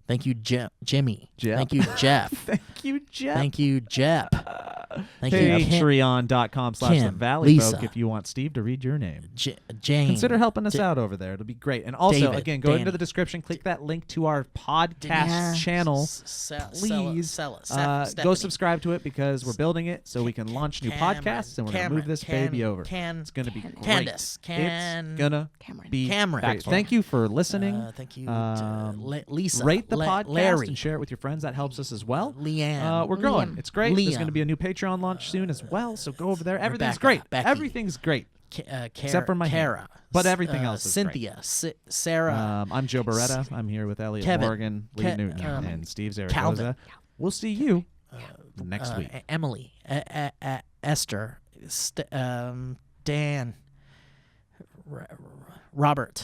Thank you, Jimmy. Jeff. Thank you, Jeff. Thank you, Jeff. Thank you, Jep. Thank you, Kim, Patreon.com/thevalleyfolk Lisa. if you want Steve to read your name. Jane. Consider helping us out over there. It'll be great. And also, David, again, go into Danny. the description, click that link to our podcast Yeah. channel. Please Please go subscribe to it because we're building it so we can launch new podcasts and we're going to move this baby over. It's going to be great. Candace. It's going to Cameron. be Cameron. great. Thank you for listening. Thank you, Um, Lisa. Rate the podcast Larry. and share it with your friends. That helps us as well. Leanne. We're growing. Liam. It's great. There's Liam. going to be a new Patreon launch soon as well, so go over there. Everything's Rebecca, great. Becky. Everything's great. Except for my hair. Kara. But everything else is great. Cynthia. Sarah. I'm Joe Beretta. I'm here with Elliott Kevin. Morgan, Lee Newton, and Steve Zaragoza. Calvin. We'll see you next week. Emily. Esther. Dan. Robert.